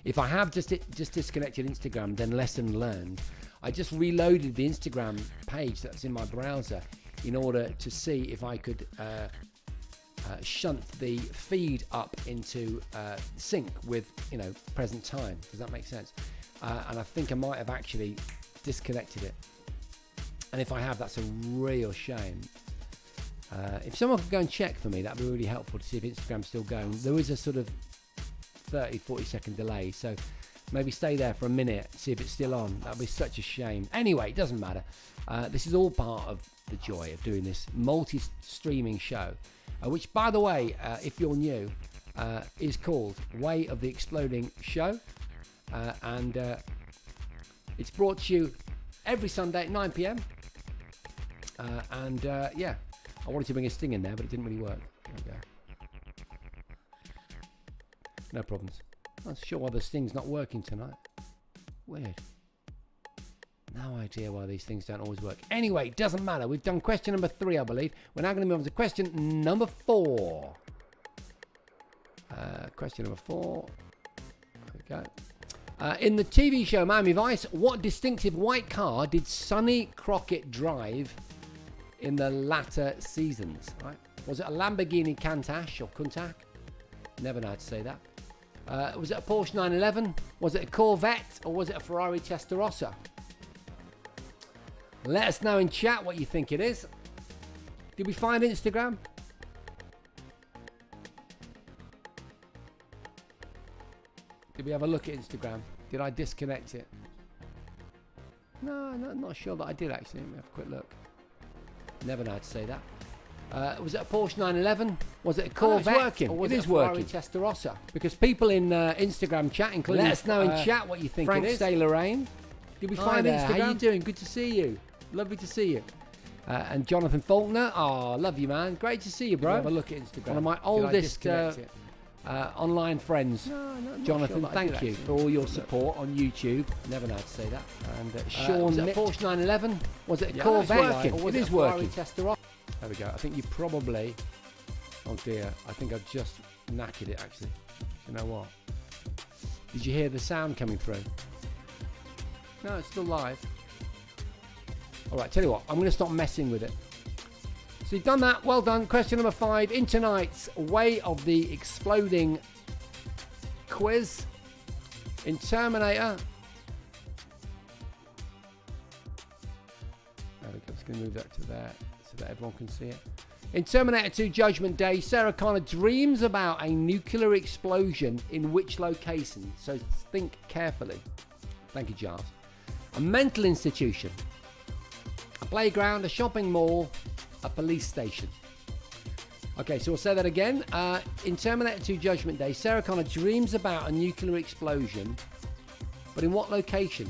If I have just disconnected Instagram, then lesson learned. I just reloaded the Instagram page that's in my browser in order to see if I could shunt the feed up into sync with, present time. Does that make sense? And I think I might have actually disconnected it. And if I have, that's a real shame. If someone could go and check for me, that'd be really helpful to see if Instagram's still going. There is a sort of 30-40 second delay, so maybe stay there for a minute, see if it's still on. That'd be such a shame. Anyway, it doesn't matter. This is all part of the joy of doing this multi-streaming show, which, by the way, if you're new, is called Way of the Exploding Show, and it's brought to you every Sunday at 9 p.m. Yeah, I wanted to bring a sting in there, but it didn't really work. There we go. No problems. Not sure why the sting's not working tonight. Weird. No idea why these things don't always work. Anyway, doesn't matter. We've done question number 3, I believe. We're now going to move on to question number 4. Question number 4. There we go. In the TV show Miami Vice, what distinctive white car did Sonny Crockett drive in the latter seasons? Right? Was it a Lamborghini Countach? Never know how to say that. Was it a Porsche 911? Was it a Corvette? Or was it a Ferrari Testarossa? Let us know in chat what you think it is. Did we find Instagram? Did we have a look at Instagram? Did I disconnect it? No, not sure that I did actually. Let me have a quick look. Never know how to say that. Was it a Porsche 911? Was it a Corvette? It's working. Or was it is a Ferrari Testarossa? Because people in Instagram chat, including let us know in chat what you think Frank it is. Frank Lorraine. Did we find Instagram? How you doing? Good to see you. Lovely to see you. And Jonathan Faulkner. Oh, love you, man. Great to see you, bro. Have a look at Instagram. One of my oldest Online friends. Jonathan, thank you for all your support on YouTube. Never know how to say that. And Sean, was it a Porsche 911? Was it a Corvette? Or was it working? There we go. I think you probably... Oh dear, I think I've just knackered it actually. You know what? Did you hear the sound coming through? No, it's still live. Alright, tell you what, I'm going to stop messing with it. So you've done that, well done. Question number 5 in tonight's Way of the Exploding quiz. In Terminator... There we go, just going to move that to there so that everyone can see it. In Terminator 2 Judgment Day, Sarah Connor dreams about a nuclear explosion in which location? So think carefully. Thank you, Giles. A mental institution, a playground, a shopping mall, a police station. Okay, so we'll say that again. In Terminator 2 Judgment Day, Sarah Connor dreams about a nuclear explosion, but in what location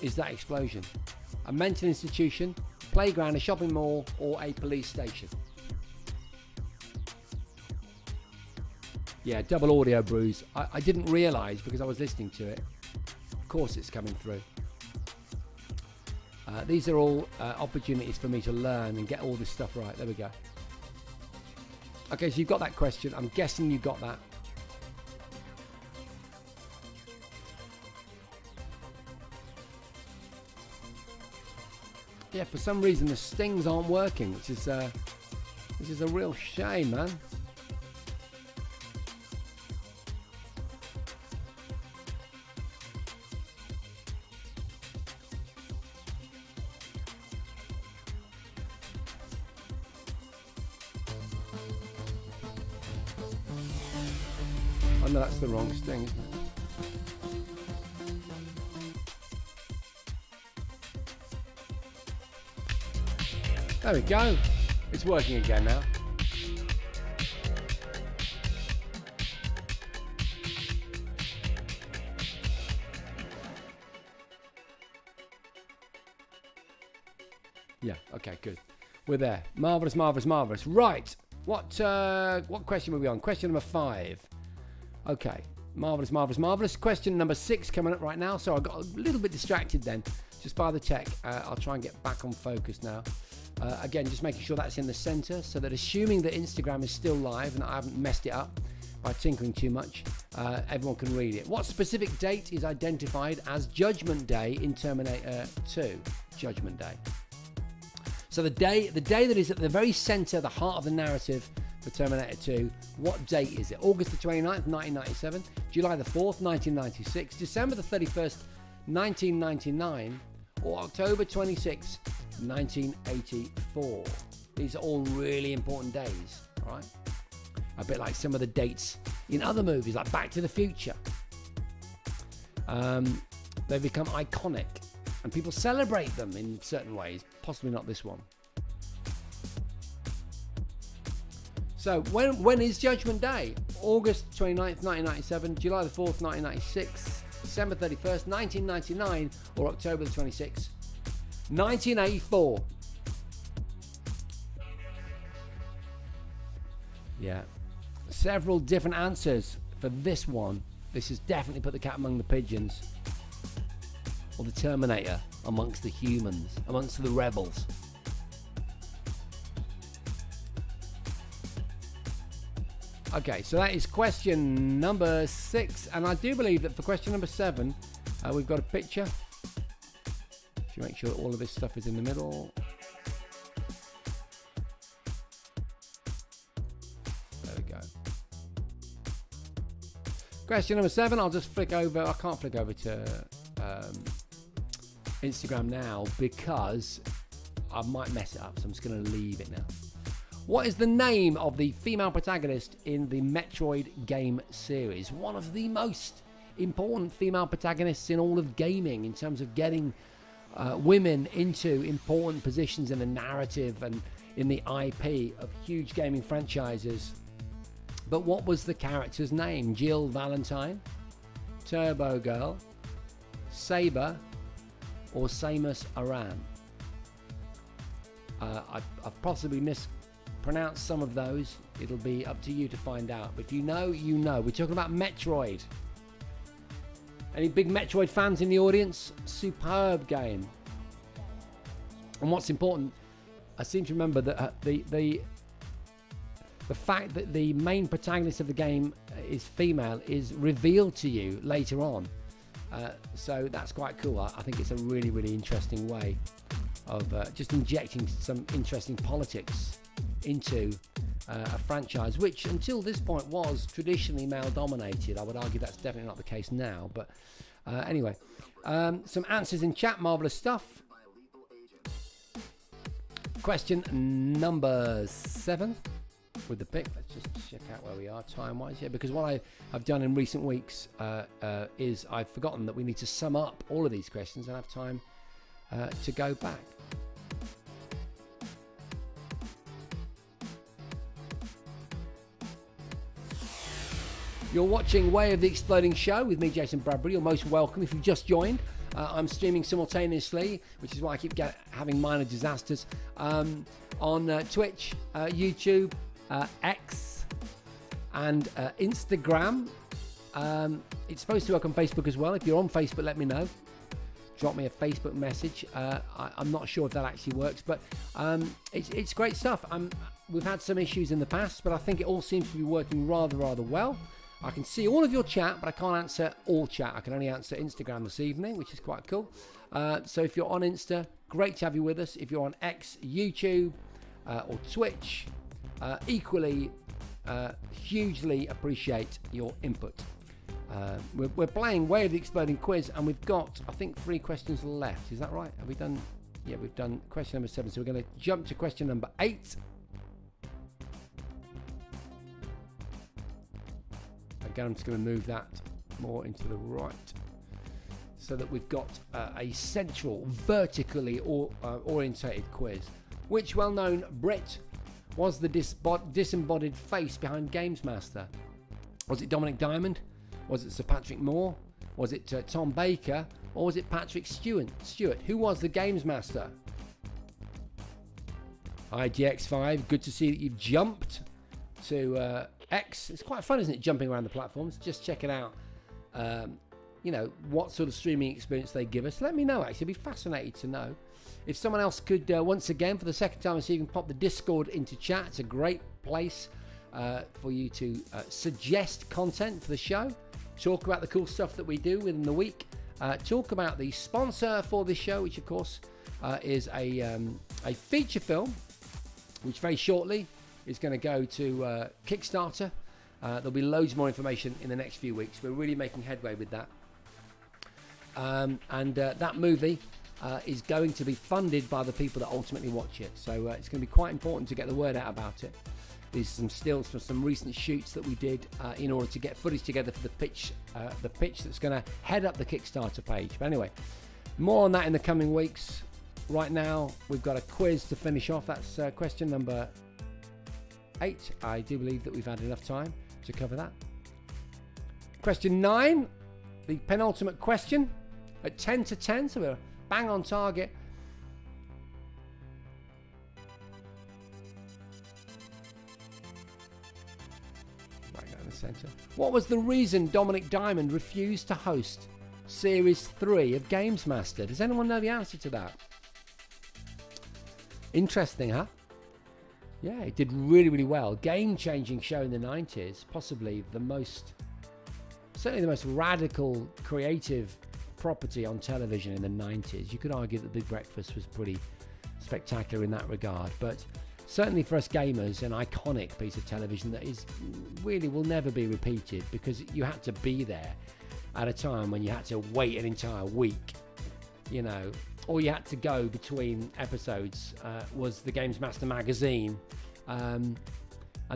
is that explosion? A mental institution, playground, a shopping mall, or a police station? Yeah, double audio, Bruce. I didn't realise because I was listening to it. Of course it's coming through. These are all opportunities for me to learn and get all this stuff right. There we go. Okay, so you've got that question. I'm guessing you got that. Yeah, for some reason the stings aren't working, which is a real shame, man. Oh no, that's the wrong sting, isn't it? There we go. It's working again now. Yeah, okay, good. We're there. Marvellous, marvellous, marvellous. Right. What question were we on? Question number 5. Okay. Marvellous, marvellous, marvellous. Question number 6 coming up right now. So I got a little bit distracted then, just by the tech. I'll try and get back on focus now. Again, just making sure that's in the center so that assuming that Instagram is still live and I haven't messed it up by tinkering too much, everyone can read it. What specific date is identified as Judgment Day in Terminator 2? Judgment Day. So the day that is at the very center, the heart of the narrative for Terminator 2, what date is it? August the 29th, 1997, July the 4th, 1996, December the 31st, 1999, or October 26th, 1984. These are all really important days, all right? A bit like some of the dates in other movies, like Back to the Future. They've become iconic, and people celebrate them in certain ways. Possibly not this one. So when is Judgment Day? August 29th, 1997, July the 4th, 1996, December 31st, 1999, or October the 26th, 1984. Yeah. Several different answers for this one. This has definitely put the cat among the pigeons. Or the Terminator amongst the humans, amongst the rebels. Okay, so that is question number 6. And I do believe that for question number 7, we've got a picture. To make sure that all of this stuff is in the middle. There we go. Question number 7, I'll just flick over. I can't flick over to Instagram now because I might mess it up, so I'm just going to leave it now. What is the name of the female protagonist in the Metroid game series? One of the most important female protagonists in all of gaming in terms of getting women into important positions in the narrative and in the IP of huge gaming franchises. But what was the character's name? Jill Valentine, Turbo Girl, Saber, or Samus Aran? I've possibly pronounce some of those. It'll be up to you to find out. But if you know, you know. We're talking about Metroid. Any big Metroid fans in the audience? Superb game. And what's important, I seem to remember that the fact that the main protagonist of the game is female is revealed to you later on. So that's quite cool. I think it's a really, really interesting way of just injecting some interesting politics into a franchise which until this point was traditionally male dominated. I would argue that's definitely not the case now, but anyway, some answers in chat. Marvelous stuff. Question number 7 with the pick. Let's just check out where we are time wise here, because what I've done in recent weeks is I've forgotten that we need to sum up all of these questions and have time to go back. You're watching Way of the Exploding Show with me, Jason Bradbury. You're most welcome if you've just joined. I'm streaming simultaneously, which is why I keep having minor disasters, on Twitch, YouTube, X, and Instagram. It's supposed to work on Facebook as well. If you're on Facebook, let me know. Drop me a Facebook message. I'm not sure if that actually works, but it's great stuff. We've had some issues in the past, but I think it all seems to be working rather well. I can see all of your chat, but I can't answer all chat. I can only answer Instagram this evening, which is quite cool. So if you're on Insta, great to have you with us. If you're on X, YouTube, or Twitch, equally hugely appreciate your input. We're playing Way of the Exploding Quiz, and we've got, I think, 3 questions left. Is that right? Have we done? Yeah, we've done question number 7. So we're going to jump to question number 8. Again, I'm just going to move that more into the right so that we've got a central, vertically orientated quiz. Which well-known Brit was the disembodied face behind Games Master? Was it Dominic Diamond? Was it Sir Patrick Moore? Was it Tom Baker? Or was it Patrick Stewart? Who was the Games Master? Hi, GX5. Good to see that you've jumped to X. It's quite fun, isn't it, jumping around the platforms? Just check it out. What sort of streaming experience they give us. Let me know, actually. I'd be fascinated to know. If someone else could, once again, for the second time this evening, pop the Discord into chat. It's a great place for you to suggest content for the show. Talk about the cool stuff that we do within the week. Talk about the sponsor for this show, which, of course, is a feature film, which very shortly is going to go to Kickstarter. There'll be loads more information in the next few weeks. We're really making headway with that. That movie is going to be funded by the people that ultimately watch it. So it's going to be quite important to get the word out about it. There's some stills from some recent shoots that we did in order to get footage together for the pitch that's going to head up the Kickstarter page. But anyway, more on that in the coming weeks. Right now, we've got a quiz to finish off. That's question number 8. I do believe that we've had enough time to cover that. Question 9, the penultimate question at 10 to 10, so we're bang on target. Right down the centre. What was the reason Dominic Diamond refused to host Series 3 of Games Master? Does anyone know the answer to that? Interesting, huh? Yeah, it did really well. Game-changing show in the 90s. Possibly certainly the most radical, creative property on television in the 90s. You could argue that Big Breakfast was pretty spectacular in that regard. But certainly for us gamers, an iconic piece of television that will never be repeated, because you had to be there at a time when you had to wait an entire week, or you had to go between episodes. Was the Games Master magazine, and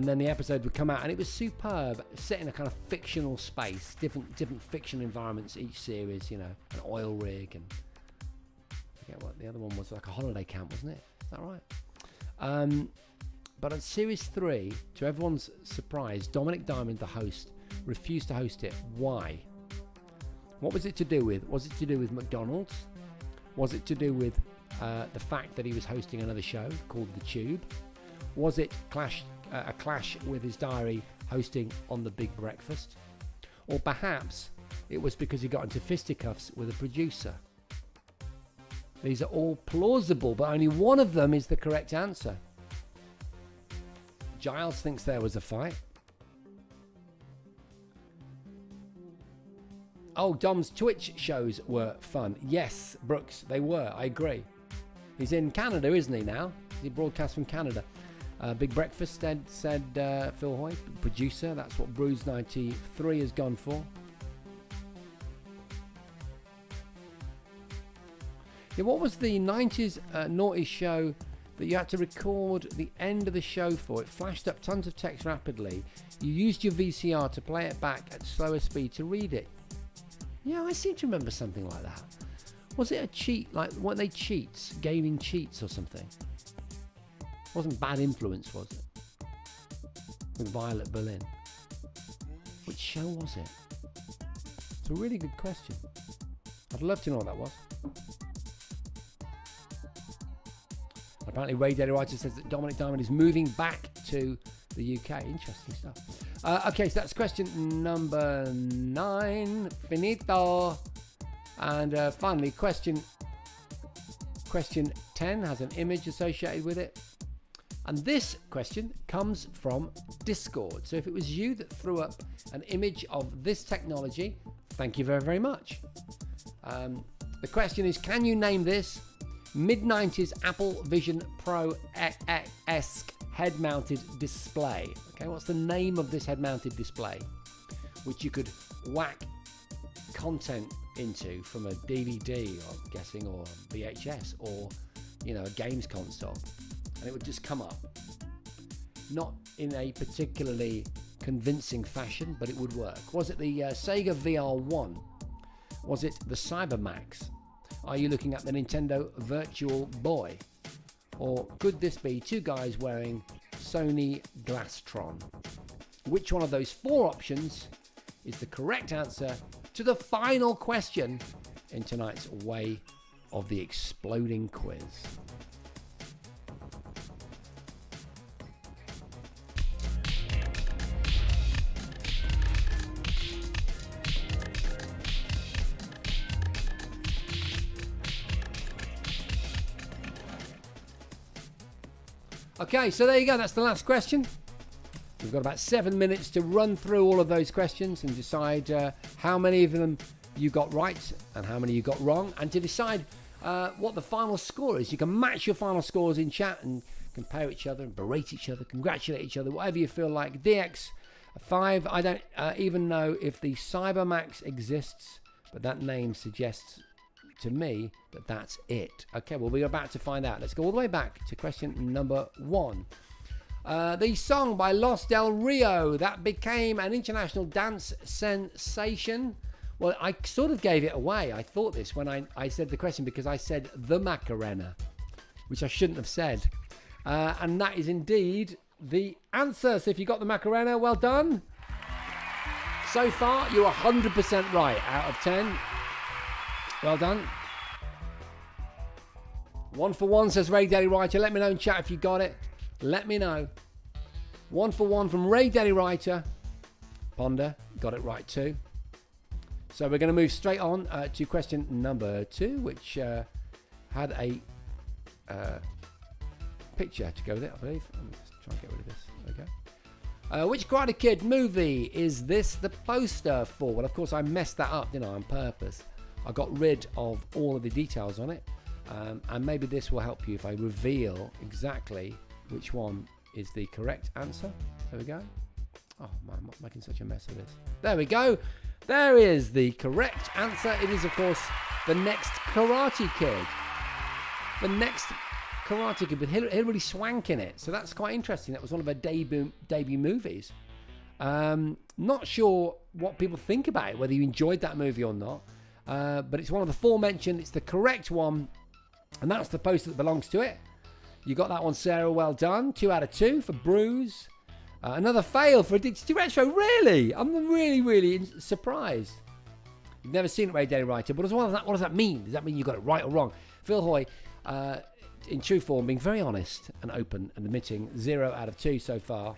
then the episode would come out, and it was superb, set in a kind of fictional space, different fictional environments each series, an oil rig, and I forget what the other one was, like a holiday camp, wasn't it? Is that right? But on Series 3, to everyone's surprise, Dominic Diamond, the host, refused to host it. Why? What was it to do with? Was it to do with McDonald's? Was it to do with the fact that he was hosting another show called The Tube? Was it a clash with his diary hosting on The Big Breakfast? Or perhaps it was because he got into fisticuffs with a producer? These are all plausible, but only one of them is the correct answer. Giles thinks there was a fight. Oh, Dom's Twitch shows were fun. Yes, Brooks, they were. I agree. He's in Canada, isn't he, now? He broadcasts from Canada. Big Breakfast said Phil Hoy, producer. That's what Bruise 93 has gone for. Yeah, what was the 90s naughty show that you had to record the end of the show for? It flashed up tons of text rapidly. You used your VCR to play it back at slower speed to read it. Yeah, I seem to remember something like that. Was it a cheat, like weren't they cheats, gaming cheats or something? Wasn't Bad Influence, was it? With Violet Berlin. Which show was it? It's a really good question. I'd love to know what that was. Apparently Ray Daly Writer says that Dominic Diamond is moving back to the UK. Interesting stuff. Okay, so that's question number 9. Finito. And finally, question 10 has an image associated with it. And this question comes from Discord. So if it was you that threw up an image of this technology, thank you very, very much. The question is, can you name this mid-90s Apple Vision Pro-esque head-mounted display? Okay, what's the name of this head-mounted display, which you could whack content into from a DVD, I'm guessing, or VHS, or a games console, and it would just come up, not in a particularly convincing fashion, but it would work. Was it the Sega VR1? Was it the Cybermax? Are you looking at the Nintendo Virtual Boy? Or could this be two guys wearing Sony Glasstron? Which one of those 4 options is the correct answer to the final question in tonight's Way of the Exploding Quiz? Okay, so there you go. That's the last question. We've got about 7 minutes to run through all of those questions and decide how many of them you got right and how many you got wrong, and to decide what the final score is. You can match your final scores in chat and compare each other and berate each other, congratulate each other, whatever you feel like. DX5, I don't even know if the Cybermax exists, but that name suggests to me that that's it. Okay, well, we're about to find out. Let's go all the way back to question number 1. The song by Los Del Rio that became an international dance sensation. Well, I sort of gave it away. I thought this when I said the question, because I said the Macarena, which I shouldn't have said. And that is indeed the answer. So if you got the Macarena, well done. So far, you're 100% right out of 10. Well done. 1 for 1, says Ray Daly Writer. Let me know in chat if you got it. Let me know. 1 for 1 from Ray Daly Writer. Ponder got it right too. So we're going to move straight on to question number 2, which had a picture to go with it, I believe. Let me just try and get rid of this. There we go. Which Karate Kid movie is this the poster for? Well, of course, I messed that up, didn't I, on purpose. I got rid of all of the details on it. And maybe this will help you if I reveal exactly which one is the correct answer. There we go. Oh man, I'm making such a mess of this. There we go. There is the correct answer. It is, of course, the next Karate Kid. The next Karate Kid with Hilary Swank in it. So that's quite interesting. That was one of her debut movies. Not sure what people think about it, whether you enjoyed that movie or not. But it's one of the 4 mentioned. It's the correct one. And that's the poster that belongs to it. You got that one, Sarah. Well done. 2 out of 2 for Bruce. Another fail for Digital Retro. Really? I'm really, really surprised. You've never seen it, Ray Daly Writer. But what does that mean? Does that mean you got it right or wrong? Phil Hoy in true form, being very honest and open and admitting 0 out of 2 so far.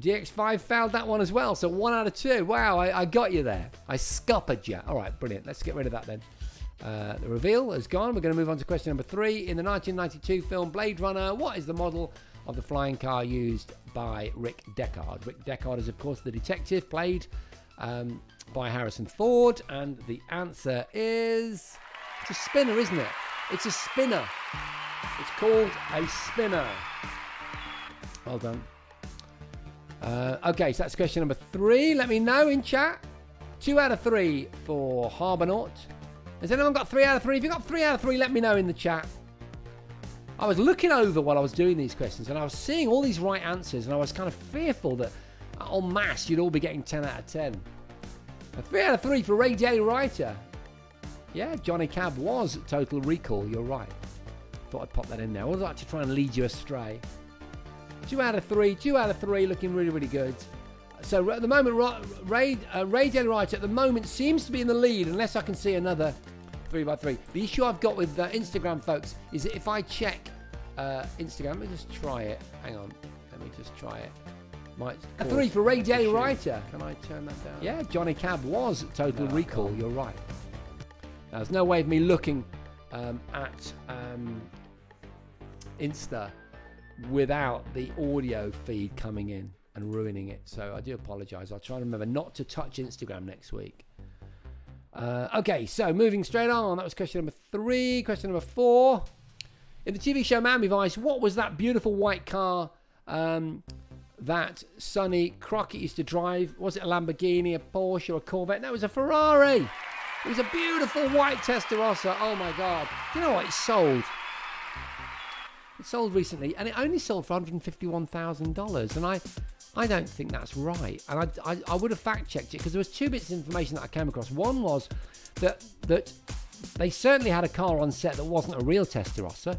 DX5 failed that one as well, so 1 out of 2. Wow, I got you there. I scuppered you. All right, brilliant. Let's get rid of that then. The reveal is gone. We're going to move on to question number 3. In the 1992 film Blade Runner, what is the model of the flying car used by Rick Deckard? Rick Deckard is, of course, the detective played by Harrison Ford, and the answer is... It's a spinner, isn't it? It's a spinner. It's called a spinner. Well done. Okay, so that's question number 3. Let me know in chat. 2 out of 3 for Harbonaut. Has anyone got 3 out of 3? If you've got 3 out of 3, let me know in the chat. I was looking over while I was doing these questions, and I was seeing all these right answers, and I was kind of fearful that en masse you'd all be getting 10 out of 10. 3 out of 3 for Ray Daly Writer. Yeah, Johnny Cab was Total Recall. You're right. Thought I'd pop that in there. I would like to try and lead you astray. 2 out of 3. 2 out of 3. Looking really, really good. So at the moment, Ray Daly Writer at the moment seems to be in the lead, unless I can see another 3x3. The issue I've got with Instagram, folks, is that if I check Instagram, let me just try it. Hang on. Let me just try it. A 3 for Ray Daly Writer. Can I turn that down? Yeah, Johnny Cab was Total Recall. You're right. Now, there's no way of me looking at Insta without the audio feed coming in and ruining it. So I do apologise. I'll try and remember not to touch Instagram next week. Okay, so moving straight on. That was question number 3. Question number 4. In the TV show Miami Vice, what was that beautiful white car that Sonny Crockett used to drive? Was it a Lamborghini, a Porsche, or a Corvette? No, it was a Ferrari. It was a beautiful white Testarossa. Oh my God. Do you know what? It sold. It sold recently, and it only sold for $151,000. And I don't think that's right. And I would have fact-checked it, because there was 2 bits of information that I came across. One was that they certainly had a car on set that wasn't a real Testarossa.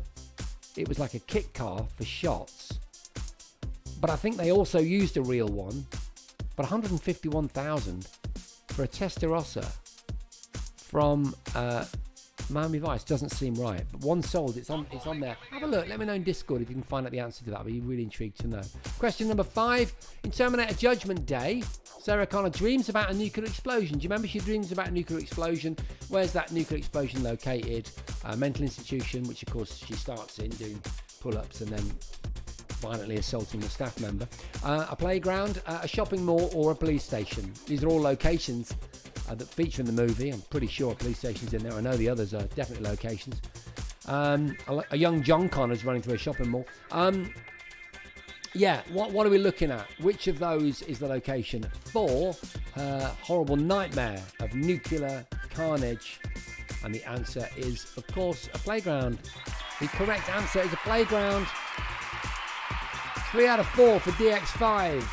It was like a kit car for shots. But I think they also used a real one. But $151,000 for a Testarossa from Miami Vice doesn't seem right. But one sold. It's on there. Have a look. Let me know in Discord if you can find out the answer to that. I'd be really intrigued to know. Question number 5. In Terminator Judgment Day, Sarah Connor dreams about a nuclear explosion. Do you remember she dreams about a nuclear explosion? Where's that nuclear explosion located? A mental institution, which of course she starts in doing pull-ups and then violently assaulting a staff member. A playground, a shopping mall, or a police station. These are all locations that feature in the movie. I'm pretty sure a police station's in there. I know the others are definitely locations. A young John Connor's running through a shopping mall. Yeah, what are we looking at? Which of those is the location for her horrible nightmare of nuclear carnage? And the answer is, of course, a playground. The correct answer is a playground. 3 out of 4 for DX5.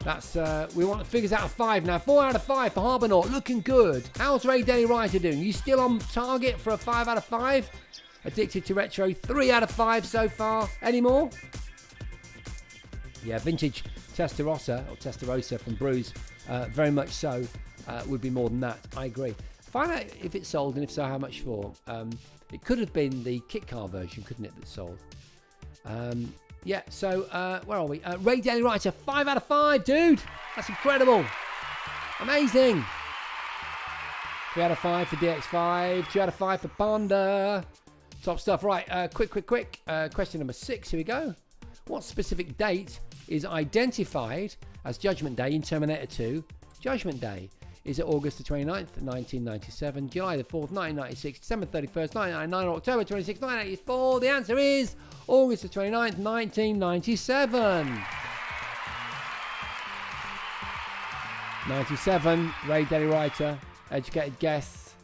That's we want the figures out of 5 now. 4 out of 5 for Harbonaut. Looking good. How's Ray Daly Writer doing? You still on target for a 5 out of 5? Addicted to Retro. 3 out of 5 so far. Any more? Yeah, vintage Testarossa, or Testarossa from Bruce, very much so, would be more than that. I agree. Find out if it sold, and if so, how much for. It could have been the kit car version, couldn't it, that sold? Yeah, so where are we? Ray Daly Writer, 5 out of 5, dude. That's incredible. Amazing. 3 out of 5 for DX5. 2 out of 5 for Panda. Top stuff. Right, quick. Question number 6. Here we go. What specific date is identified as Judgment Day in Terminator 2? Judgment Day. Is it August the 29th, 1997, July the 4th, 1996, December 31st, 1999, or October 26th, 1984? The answer is August the 29th, 1997. 97, Ray Daly Writer, educated guess.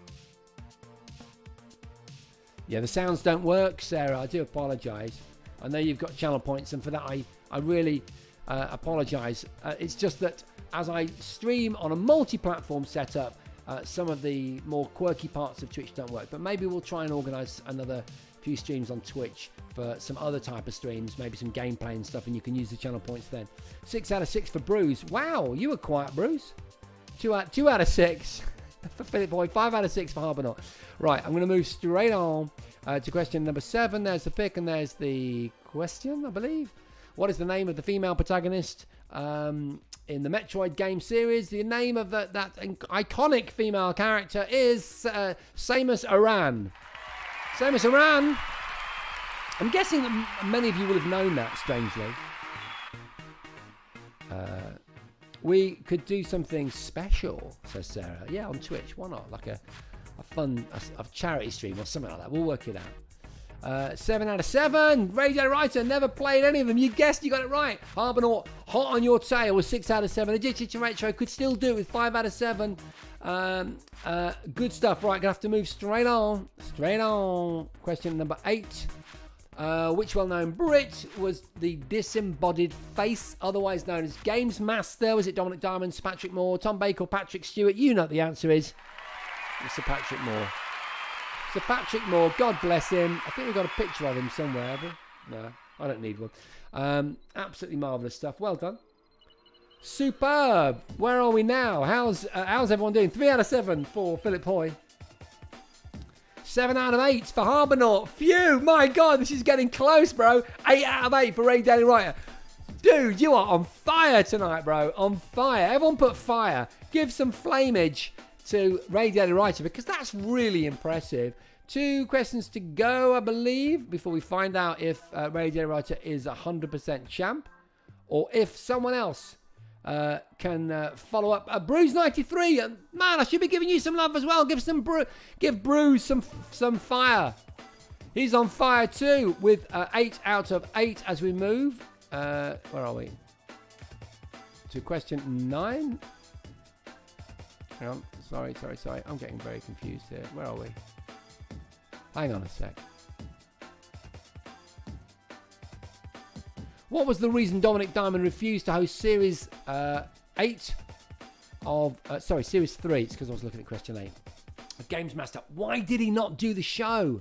Yeah, the sounds don't work, Sarah. I do apologise. I know you've got channel points, and for that I really apologise. It's just that as I stream on a multi-platform setup, some of the more quirky parts of Twitch don't work. But maybe we'll try and organise another few streams on Twitch for some other type of streams, maybe some gameplay and stuff, and you can use the channel points then. 6 out of 6 for Bruce. Wow, you were quiet, Bruce. 2 out of 6 for Philip Boyd. 5 out of 6 for Harbonaut. Right, I'm going to move straight on. To question number 7, there's the pick and there's the question, I believe. What is the name of the female protagonist in the Metroid game series? The name of that iconic female character is Samus Aran. Samus Aran. I'm guessing that many of you will have known that, strangely. We could do something special, says Sarah. Yeah, on Twitch. Why not? Like a fun a charity stream or something like that. We'll work it out. 7 out of 7. Radio Writer never played any of them. You guessed, you got it right. Harbonaut, hot on your tail was 6 out of 7. Aditya Retro could still do it with 5 out of 7. Good stuff. Right, gonna have to move straight on. Straight on. Question number 8. Which well-known Brit was the disembodied face, otherwise known as Games Master? Was it Dominic Diamond, Sir Patrick Moore, Tom Baker, or Patrick Stewart? You know what the answer is. It's Sir Patrick Moore. Sir Patrick Moore, God bless him. I think we've got a picture of him somewhere, have we? No, I don't need one. Absolutely marvellous stuff. Well done. Superb. Where are we now? How's everyone doing? 3 out of 7 for Philip Hoy. 7 out of 8 for Harbonaut. Phew, my God, this is getting close, bro. 8 out of 8 for Ray Daly Writer. Dude, you are on fire tonight, bro. On fire. Everyone put fire. Give some flamage to Ray Daly Writer because that's really impressive. 2 questions to go, I believe, before we find out if Ray Daly Writer is 100% champ or if someone else can follow up. Bruce93, man, I should be giving you some love as well. Give Bruce some fire. He's on fire too with 8 out of 8 as we move. Where are we? To question 9. Hang on. Sorry. I'm getting very confused here. Where are we? Hang on a sec. What was the reason Dominic Diamond refused to host Series 8 of... Series 3. It's because I was looking at question 8. Of Games Master. Why did he not do the show?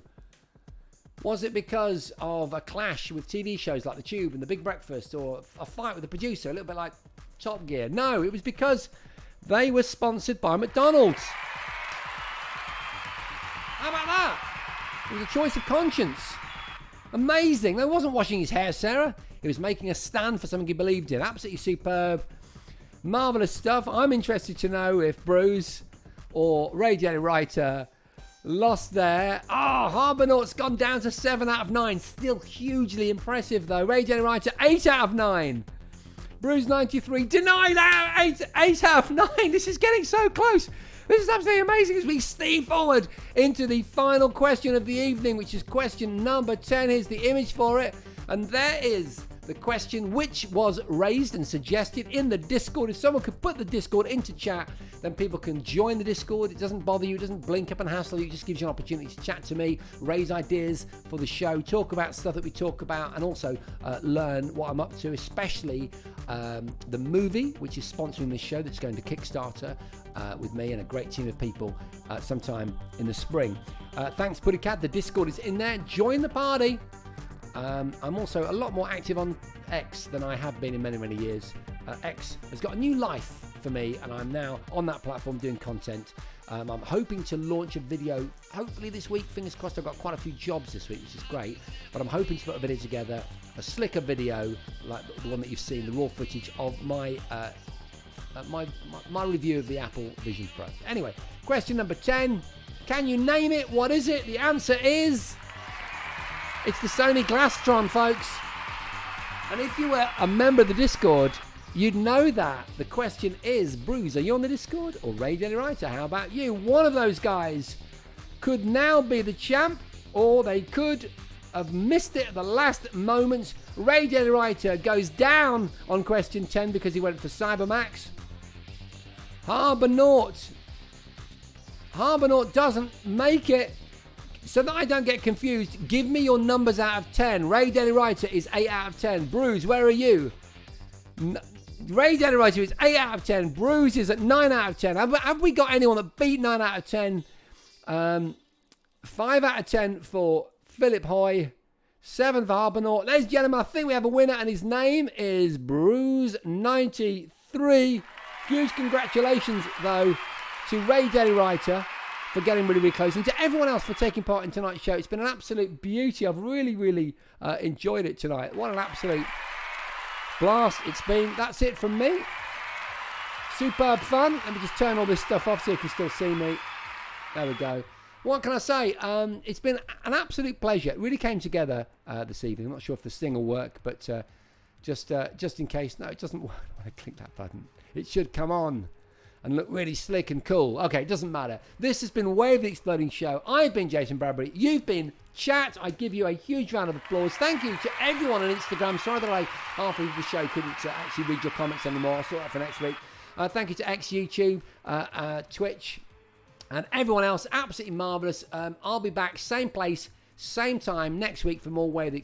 Was it because of a clash with TV shows like The Tube and The Big Breakfast, or a fight with the producer, a little bit like Top Gear? No, it was because they were sponsored by McDonald's. How about that? It was a choice of conscience. Amazing. No, he wasn't washing his hair, Sarah. He was making a stand for something he believed in. Absolutely superb. Marvellous stuff. I'm interested to know if Bruce or Ray Daly Writer lost there. Harbonaut's gone down to 7 out of 9. Still hugely impressive, though. Ray Daly Writer, 8 out of 9. Bruce93, denied out. 8 out of 9. This is getting so close. This is absolutely amazing as we steam forward into the final question of the evening, which is question number 10. Here's the image for it. And there is the question which was raised and suggested in the Discord. If someone could put the Discord into chat, then people can join the Discord. It doesn't bother you. It doesn't blink up and hassle you. It just gives you an opportunity to chat to me, raise ideas for the show, talk about stuff that we talk about, and also learn what I'm up to, especially the movie, which is sponsoring this show that's going to Kickstarter with me and a great team of people sometime in the spring. Thanks, Puddycat. The Discord is in there. Join the party. I'm also a lot more active on X than I have been in many, many years. X has got a new life for me, and I'm now on that platform doing content. I'm hoping to launch a video, hopefully this week. Fingers crossed. I've got quite a few jobs this week, which is great. But I'm hoping to put a video together, a slicker video, like the one that you've seen, the raw footage of my my review of the Apple Vision Pro. Anyway, question number 10. Can you name it? What is it? The answer is... it's the Sony Glastron, folks. And if you were a member of the Discord, you'd know that. The question is, Bruce, are you on the Discord? Or Ray Daly Writer, how about you? One of those guys could now be the champ, or they could have missed it at the last moments. Ray Daly Writer goes down on question 10 because he went for Cybermax. Harbonaut doesn't make it. So that I don't get confused, give me your numbers out of 10. Ray Daly Writer is 8 out of 10. Bruce, where are you? Ray Daly Writer is 8 out of 10. Bruce is at 9 out of 10. Have we got anyone that beat 9 out of 10? 5 out of 10 for Philip Hoy. 7 for Harbonaut. Ladies and gentlemen, I think we have a winner, and his name is Bruce93. Huge congratulations, though, to Ray Daly Writer for getting really, really close. And to everyone else for taking part in tonight's show. It's been an absolute beauty. I've really, really enjoyed it tonight. What an absolute blast it's been. That's it from me. Superb fun. Let me just turn all this stuff off so you can still see me. There we go. What can I say? It's been an absolute pleasure. It really came together this evening. I'm not sure if the sting will work, but just in case. No, it doesn't work. I click that button. It should come on and look really slick and cool. Okay, it doesn't matter. This has been Wave the Exploding Show. I've been Jason Bradbury. You've been Chat. I give you a huge round of applause. Thank you to everyone on Instagram. Sorry that I, after the show, couldn't actually read your comments anymore. I'll sort that for next week. Thank you to X YouTube, Twitch, and everyone else. Absolutely marvellous. I'll be back, same place, same time next week for more Wave the